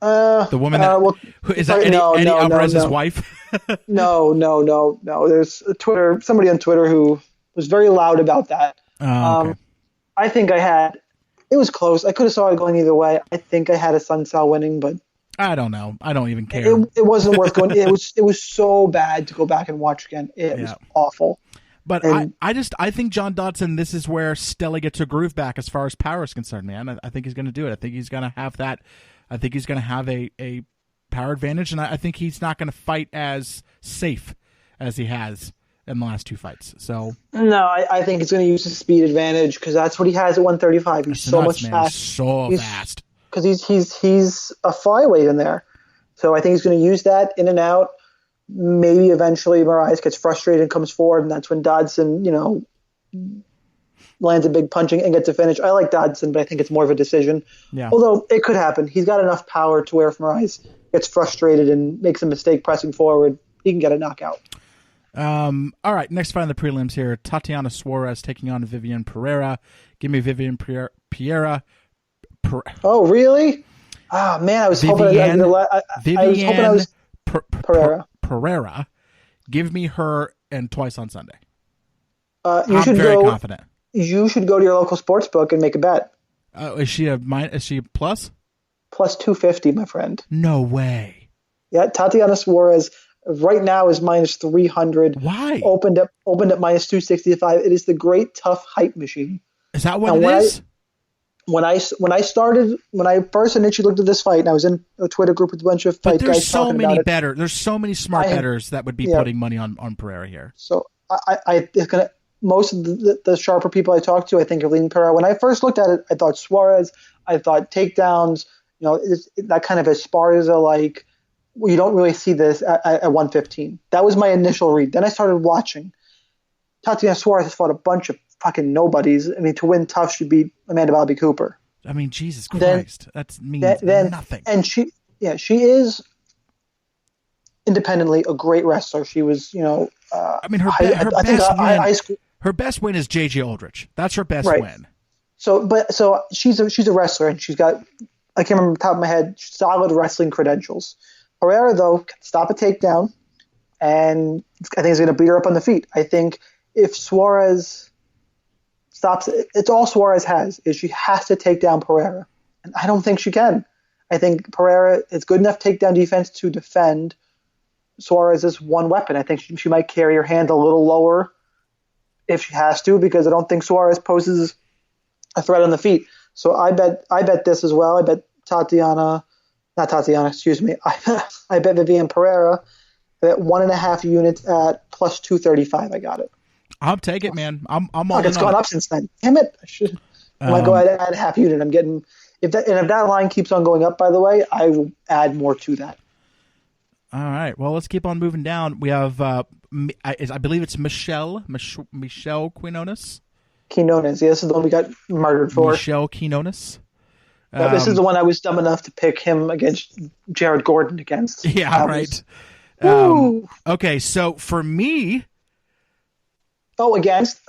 The woman is that Eddie Alvarez's wife? No. There's somebody on Twitter who was very loud about that. Oh, okay. I think it was close. I could have saw it going either way. I think I had Assunção winning, but I don't know. I don't even care. It wasn't worth going. It was so bad to go back and watch again. It was awful. But I think John Dodson, this is where Stella gets her groove back as far as power is concerned, man. I think he's going to do it. I think he's going to have that. I think he's going to have a power advantage, and I think he's not going to fight as safe as he has in the last 2 fights. So No, I think he's going to use his speed advantage because that's what he has at 135. He's so much fast. So fast. Because he's a flyweight in there. So I think he's going to use that in and out. Maybe eventually Moraes gets frustrated and comes forward, and that's when Dodson, lands a big punching and gets a finish. I like Dodson, but I think it's more of a decision. Yeah. Although it could happen. He's got enough power to where if Moraes gets frustrated and makes a mistake pressing forward, he can get a knockout. All right, next fight in the prelims here. Tatiana Suarez taking on Vivian Pereira. Give me Vivian Pereira. Oh, really? Ah, man, I was hoping I was Pereira. Pereira. Give me her and twice on Sunday. I'm very confident. You should go to your local sports book and make a bet. Is she a plus? Plus 250, my friend. No way. Yeah, Tatiana Suarez right now is minus 300. Why? Opened at minus 265. It is the great tough hype machine. Is that what it is? When I first initially looked at this fight, and I was in a Twitter group with a bunch of fight guys talking about it. There's so many smart bettors that would be putting money on Pereira here. So most of the sharper people I talked to, I think, are leaning Pereira. When I first looked at it, I thought Suarez. I thought takedowns. That kind of Esparza like. You don't really see this at 115. That was my initial read. Then I started watching. Tatiana Suarez has fought a bunch of fucking nobodies. I mean, to win tough, she beat Amanda Bobby Cooper. I mean, Jesus Christ, that means nothing. And she is independently a great wrestler. She was, her best win is JJ Aldrich. That's her best win. So she's a wrestler, and she's got, I can't remember the top of my head, solid wrestling credentials. Pereira, though, can stop a takedown, and I think he's going to beat her up on the feet. I think if Suarez stops, it's all Suarez has, is she has to take down Pereira. And I don't think she can. I think Pereira is good enough takedown defense to defend Suarez's one weapon. I think she might carry her hand a little lower if she has to, because I don't think Suarez poses a threat on the feet. So I bet this as well. I bet I bet Vivian Pereira at 1.5 units at plus 235. I got it. I'll take it, man. I'm all in. It's gone up since then. Damn it! I might go add a half unit. I'm getting if that line keeps on going up. By the way, I will add more to that. All right. Well, let's keep on moving down. We have I believe it's Michelle Quinones. Quinones. Yeah, this is the one we got murdered for. Michelle Quinones. This is the one I was dumb enough to pick him against Jared Gordon against. Yeah, right. Okay, so for me... Oh, against.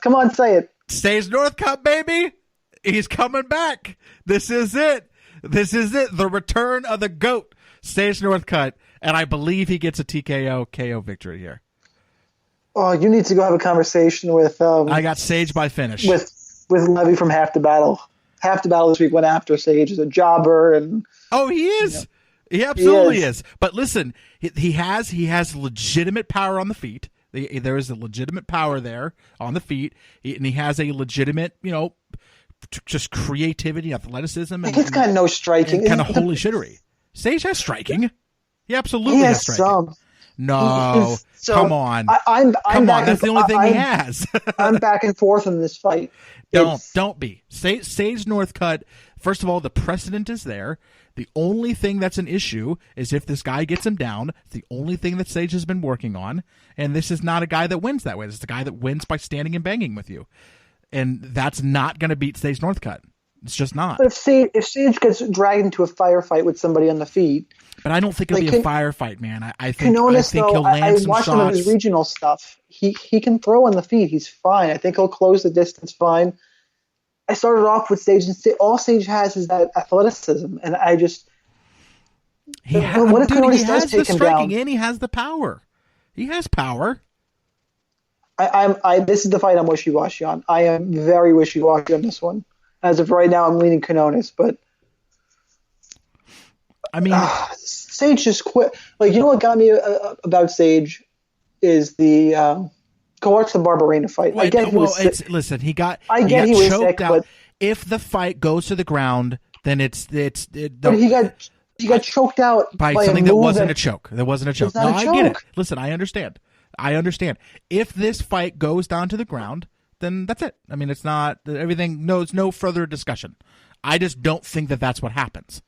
Come on, say it. Sage Northcutt, baby! He's coming back. This is it. The return of the GOAT, Sage Northcutt. And I believe he gets a TKO KO victory here. Oh, you need to go have a conversation with... I got Sage by finish. With Levy from Half the Battle. Half the Battle this week went after Sage as a jobber, and he is. He absolutely is. But listen, he has legitimate power on the feet. There is a legitimate power there on the feet, and he has a legitimate, just creativity, athleticism, and he's got no striking, and kind of holy shittery. Sage has striking. He absolutely has striking. Some. No, come on. I'm come on. That's the only thing he has. I'm back and forth in this fight. Don't be. Sage Northcutt, first of all, the precedent is there. The only thing that's an issue is if this guy gets him down. It's the only thing that Sage has been working on. And this is not a guy that wins that way. This is a guy that wins by standing and banging with you. And that's not going to beat Sage Northcutt. It's just not. But if Sage gets dragged into a firefight with somebody on the feet. But I don't think it'll be a firefight, man. I think he'll land some shots. I watched some of his regional stuff. He can throw on the feet. He's fine. I think he'll close the distance fine. I started off with Sage, and all Sage has is that athleticism, and I just. He has the striking, and he has the power. He has power. This is the fight I'm wishy-washy on. I am very wishy-washy on this one. As of right now, I'm leaning Quinones, but. I mean, Sage just quit. Like, you know what got me about Sage is the. Go watch the Barberena fight. I get he was sick. Listen, he got choked out. But if the fight goes to the ground, then but he got choked out by something that wasn't a choke. That wasn't a choke. No, I get it. Listen, I understand. I understand. If this fight goes down to the ground, then that's it. I mean, it's not everything. No, it's no further discussion. I just don't think that that's what happens.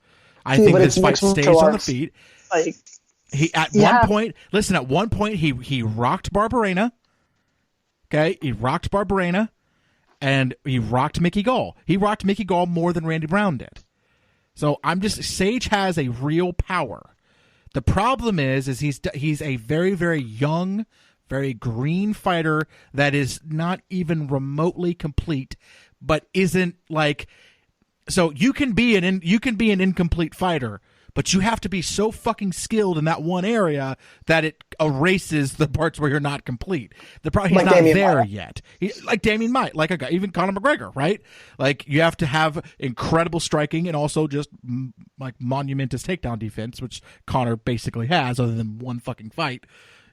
I think this fight stays on the feet. Like At one point he rocked Barberena. Okay, he rocked Barberena, and he rocked Mickey Gall. He rocked Mickey Gall more than Randy Brown did. So Sage has a real power. The problem is he's a very, very young, very green fighter that is not even remotely complete, but isn't like. So you can be an incomplete fighter, but you have to be so fucking skilled in that one area that it erases the parts where you're not complete. The problem he's not there yet. Like Damian Might, like a guy, even Conor McGregor, right? Like you have to have incredible striking and also just like monumentous takedown defense, which Conor basically has, other than one fucking fight.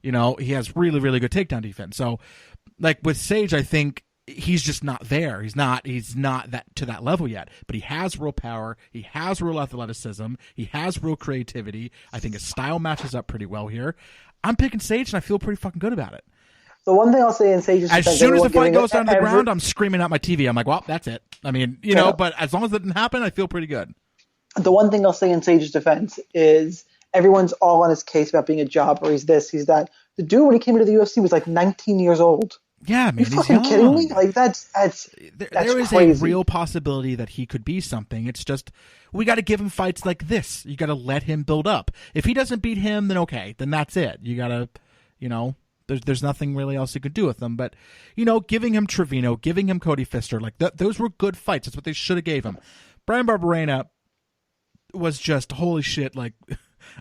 You know, he has really, really good takedown defense. So, like with Sage, I think he's just not there. He's not that to that level yet. But he has real power. He has real athleticism. He has real creativity. I think his style matches up pretty well here. I'm picking Sage, and I feel pretty fucking good about it. The one thing I'll say in Sage's defense, as soon as the fight goes down to the ground, I'm screaming at my TV. I'm like, well, that's it. I mean, you know, but as long as it didn't happen, I feel pretty good. The one thing I'll say in Sage's defense is everyone's all on his case about being a jobber. He's this, he's that. The dude, when he came into the UFC, was like 19 years old. Yeah, man, you fucking kidding me? Like that's there is crazy. A real possibility that he could be something. It's just we got to give him fights like this. You got to let him build up. If he doesn't beat him, then okay, then that's it. You got to, you know, there's nothing really else you could do with him. But you know, giving him Trevino, giving him Cody Pfister, like those were good fights. That's what they should have gave him. Brian Barberena was just holy shit. Like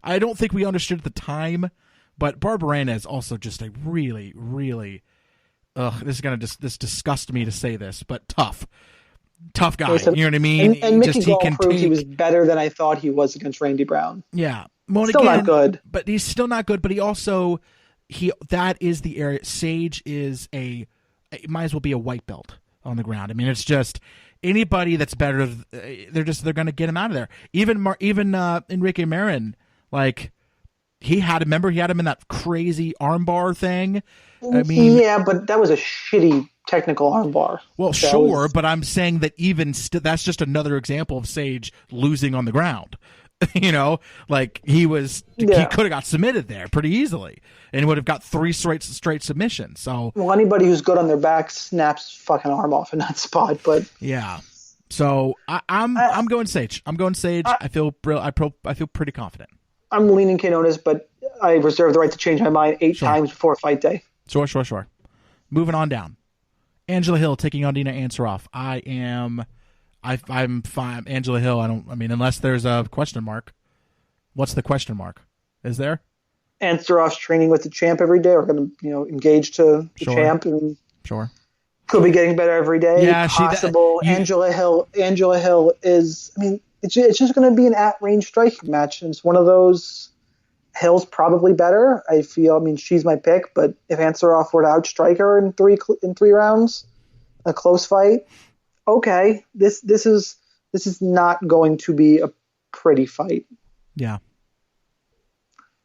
I don't think we understood at the time, but Barberena is also just a really, really. This is gonna this disgust me to say this, but tough guy. Listen, you know what I mean? And Mickey Gall proved he was better than I thought he was against Randy Brown. Yeah, well, still again, not good, but he's still not good. But he also that is the area. Sage is it might as well be a white belt on the ground. I mean, it's just anybody that's better. They're gonna get him out of there. Even Enrique Marin, like. He had him in that crazy armbar thing. I mean, yeah, but that was a shitty technical armbar. Well, sure, but I'm saying that even that's just another example of Sage losing on the ground. You know, like he could have got submitted there pretty easily, and would have got 3 straight submissions. So, well, anybody who's good on their back snaps fucking arm off in that spot. But yeah, so I'm going Sage. I'm going Sage. I feel pretty confident. I'm leaning Quinones, but I reserve the right to change my mind 8 times before fight day. Sure. Moving on down. Angela Hill taking on Dina Ansaroff. I'm fine. Angela Hill, unless there's a question mark. What's the question mark? Is there? Ansaroff's training with the champ every day. We're going to, engage to the champ. And sure. Could be getting better every day. Yeah, possible. Angela Hill is, it's just going to be an at-range striking match. And it's one of those. Hill's probably better. I feel. She's my pick. But if Ansaroff were to outstrike her in three rounds, a close fight, okay. This is not going to be a pretty fight. Yeah.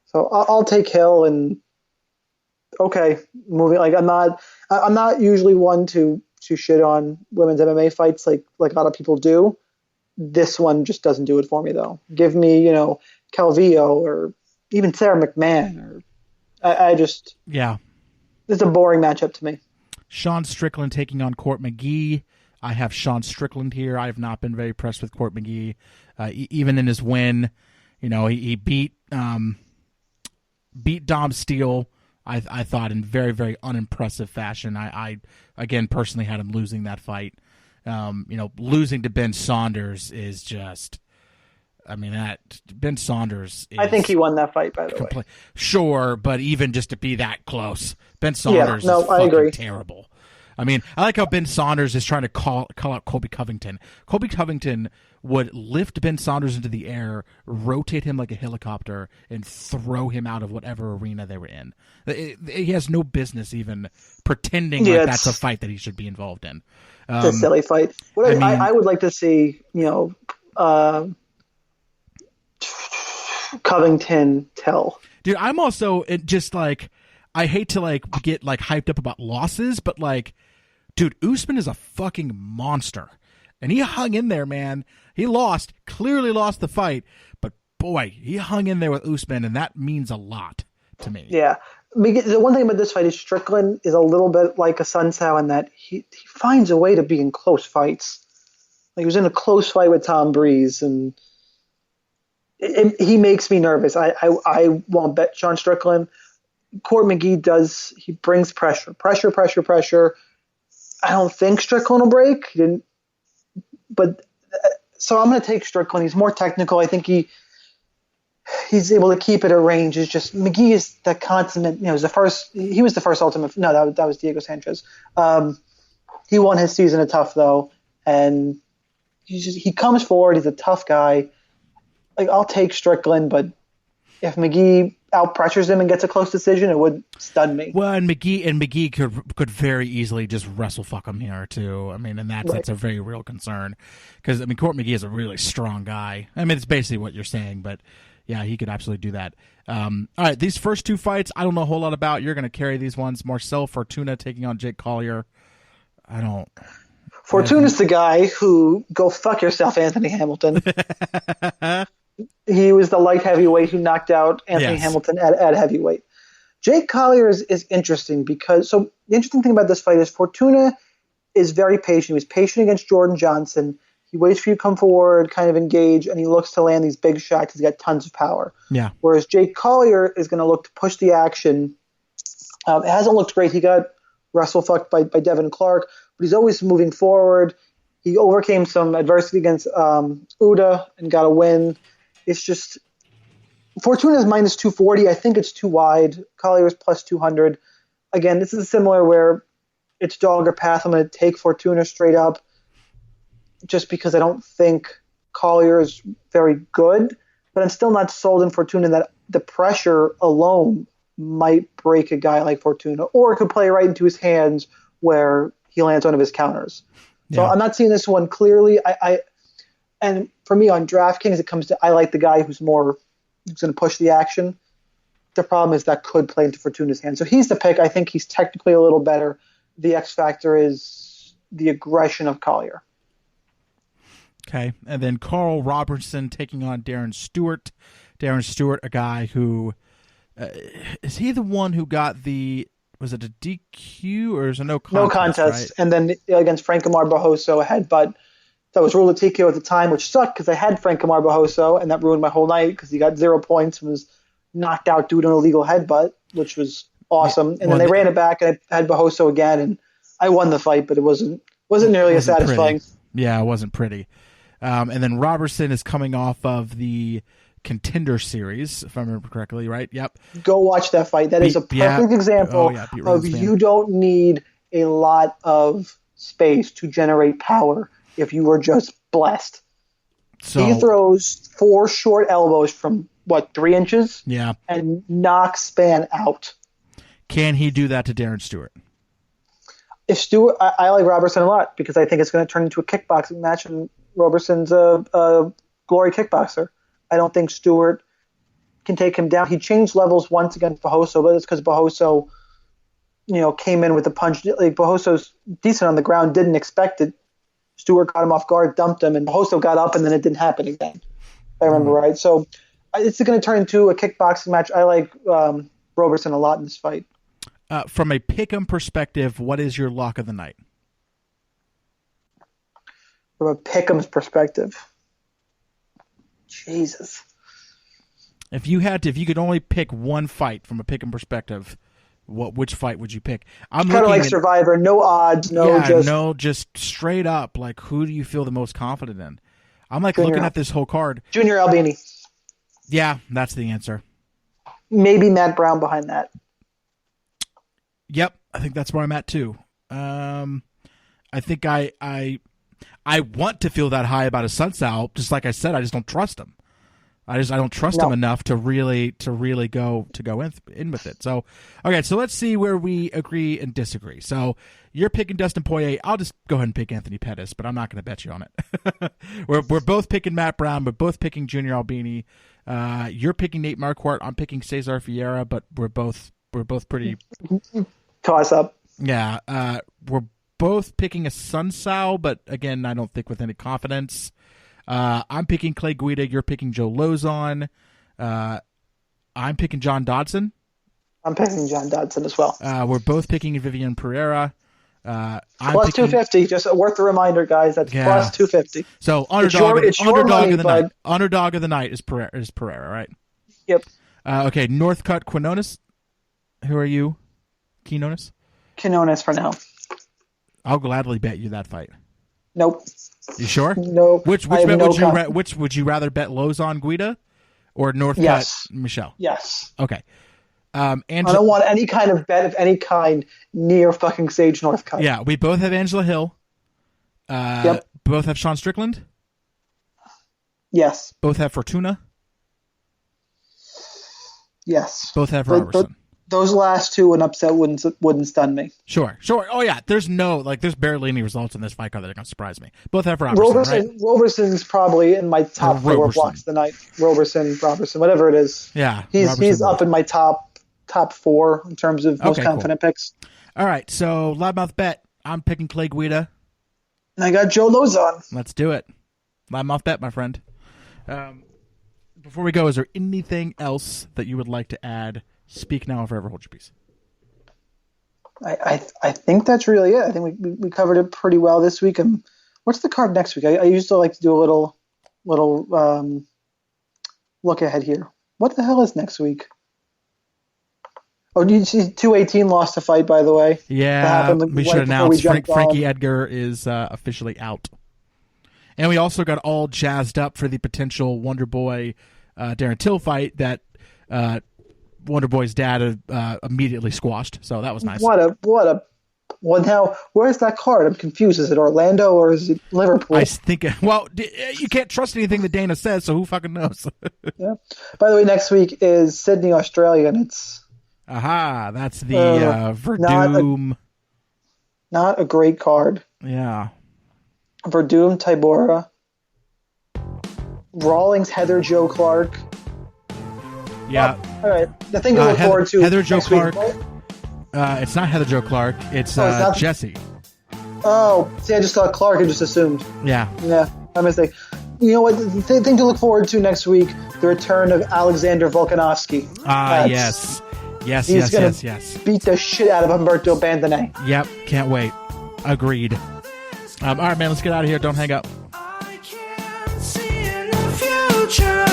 So I'll take Hill and okay, moving. Like I'm not usually one to shit on women's MMA fights like a lot of people do. This one just doesn't do it for me though. Give me, Calvillo or even Sarah McMahon or I just it's a boring matchup to me. Sean Strickland taking on Court McGee. I have Sean Strickland here. I have not been very impressed with Court McGee. Even in his win, he beat Dom Steele. I thought in very, very unimpressive fashion. I again personally had him losing that fight. Losing to Ben Saunders is just. Ben Saunders is... I think he won that fight, by the way. Sure, but even just to be that close, Ben Saunders is I fucking agree. terrible. I like how Ben Saunders is trying to call out Colby Covington. Colby Covington would lift Ben Saunders into the air, rotate him like a helicopter, and throw him out of whatever arena they were in. He has no business even pretending like that's a fight that he should be involved in. It's a silly fight. I would like to see, Covington tell. Dude, I'm also just like I hate to like get like hyped up about losses, but like, dude, Usman is a fucking monster. And he hung in there, man. He clearly lost the fight, but boy, he hung in there with Usman, and that means a lot to me. Yeah. The one thing about this fight is Strickland is a little bit like a Sun Tzu in that he finds a way to be in close fights. Like he was in a close fight with Tom Breeze, and he makes me nervous. I won't bet Sean Strickland. Court McGee he brings pressure. I don't think Strickland will break. He didn't, but so I'm going to take Strickland. He's more technical. I think he's able to keep it at range. It's just McGee is the consummate. He was the first Ultimate. No, that was Diego Sanchez. He won his season of tough though, and he comes forward. He's a tough guy. Like I'll take Strickland, but if McGee out pressures him and gets a close decision, it would stun me. Well, and McGee could very easily just wrestle fuck him here too. I mean, and that's a very real concern because I mean, Court McGee is a really strong guy. I mean, it's basically what you're saying, but yeah, he could absolutely do that. All right, these first two fights, I don't know a whole lot about. You're going to carry these ones. Marcel Fortuna taking on Jake Collier. I don't. Fortuna's the guy who go fuck yourself, Anthony Hamilton. He was the light heavyweight who knocked out Anthony Hamilton at heavyweight. Jake Collier is interesting because the interesting thing about this fight is Fortuna is very patient. He was patient against Jordan Johnson. He waits for you to come forward, kind of engage, and he looks to land these big shots. He's got tons of power. Yeah. Whereas Jake Collier is going to look to push the action. It hasn't looked great. He got wrestle fucked by Devin Clark, but he's always moving forward. He overcame some adversity against Uda and got a win. It's just Fortuna's minus 240. I think it's too wide. Collier's plus 200. Again, this is similar where it's dog or path. I'm going to take Fortuna straight up just because I don't think Collier is very good, but I'm still not sold in Fortuna that the pressure alone might break a guy like Fortuna, or it could play right into his hands where he lands one of his counters. So I'm not seeing this one clearly. And for me on DraftKings, it comes to I like the guy who's going to push the action. The problem is that could play into Fortuna's hand. So he's the pick. I think he's technically a little better. The X factor is the aggression of Collier. Okay, and then Carl Robertson taking on Darren Stewart. Darren Stewart, a guy who is he the one who got was it a DQ or is it no contest? No contest, right? And then against Francomar Barroso, a headbutt that was ruled a TKO at the time, which sucked because I had Francomar Barroso, and that ruined my whole night because he got 0 points and was knocked out due to an illegal headbutt, which was awesome. And then they ran it back, and I had Barroso again, and I won the fight, but it wasn't nearly as satisfying. Pretty. Yeah, it wasn't pretty. And then Robertson is coming off of the Contender Series, if I remember correctly, right? Yep. Go watch that fight. That is a perfect example of you don't need a lot of space to generate power if you were just blessed. So he throws 4 short elbows from, 3 inches? Yeah. And knocks Span out. Can he do that to Darren Stewart? If Stewart, I like Robertson a lot because I think it's going to turn into a kickboxing match, and Robertson's a glory kickboxer. I don't think Stewart can take him down. He changed levels once against Barroso, but it's because Barroso, came in with a punch. Like Barroso's decent on the ground, didn't expect it. Stewart got him off guard, dumped him, and Barroso got up, and then it didn't happen again. If I remember right. So it's going to turn into a kickboxing match. I like Robertson a lot in this fight. From a pick'em perspective, what is your lock of the night? From a pick'em's perspective, Jesus. If you could only pick one fight from a pick'em perspective, which fight would you pick? I'm kind of like Survivor, no odds, just straight up. Like, who do you feel the most confident in? I'm like looking at this whole card. Junior Albini. Yeah, that's the answer. Maybe Matt Brown behind that. Yep, I think that's where I'm at too. I think I want to feel that high about a Sunsao. Just like I said, I just don't trust him. I don't trust him enough to really go in with it. So okay, so let's see where we agree and disagree. So you're picking Dustin Poirier. I'll just go ahead and pick Anthony Pettis, but I'm not going to bet you on it. We're both picking Matt Brown. We're both picking Junior Albini. You're picking Nate Marquardt. I'm picking Cesar Fiera, but we're both We're both pretty. Toss up. Yeah. We're both picking a Sun Sao, but again, I don't think with any confidence. I'm picking Clay Guida. You're picking Joe Lozon. I'm picking John Dodson. I'm picking John Dodson as well. We're both picking Vivian Pereira. I'm plus picking, 250. Just worth the reminder, guys. That's plus 250. So underdog of the night is Pereira, right? Yep. Okay, Northcutt Quinones. Who are you? Quinones? Quinones for now. I'll gladly bet you that fight. Nope. You sure? No. Which would you rather bet Lozon Guida or Northcutt Michelle? Yes. Okay. I don't want any kind of bet of any kind near fucking Sage Northcutt. Yeah, we both have Angela Hill. Yep. Both have Sean Strickland. Yes. Both have Fortuna. Yes. Both have Robertson. Those last two, an upset wouldn't stun me. Sure. Oh yeah, there's barely any results in this fight card that are going to surprise me. Both have Robertson, right? Roberson's probably in my top 4 blocks of the night. Robertson, whatever it is. Yeah. He's up in my top 4 in terms of most confident picks. All right, so Loudmouth bet. I'm picking Clay Guida. And I got Joe Lozon. Let's do it. Loudmouth bet, my friend. Before we go, is there anything else that you would like to add? Speak now or forever hold your peace. I think that's really it. I think we covered it pretty well this week. What's the card next week? I used to like to do a little look ahead here. What the hell is next week? Oh, did you see 218 lost a fight, by the way? Yeah, we should announce Frankie Edgar is officially out. And we also got all jazzed up for the potential Wonder Boy Darren Till fight that Wonder Boy's dad immediately squashed. So that was nice. Well, now, where's that card? I'm confused. Is it Orlando or is it Liverpool? I think, you can't trust anything that Dana says, so who fucking knows? Yeah. By the way, next week is Sydney, Australia, and it's... Aha, that's the Verdum. Not a great card. Yeah. Verdum, Tybora. Rawlings, Heather, Joe Clark. Yeah. All right. The thing to look forward to. Heather Joe Clark. It's not Heather Joe Clark. It's Jesse. Oh, see, I just thought Clark. I just assumed. Yeah. Yeah, my mistake. You know what? The thing to look forward to next week: the return of Alexander Volkanovski. Yes. He's going to beat the shit out of Humberto Bandenet. Yep. Can't wait. Agreed. All right, man. Let's get out of here. Don't hang up. I can't see in the future.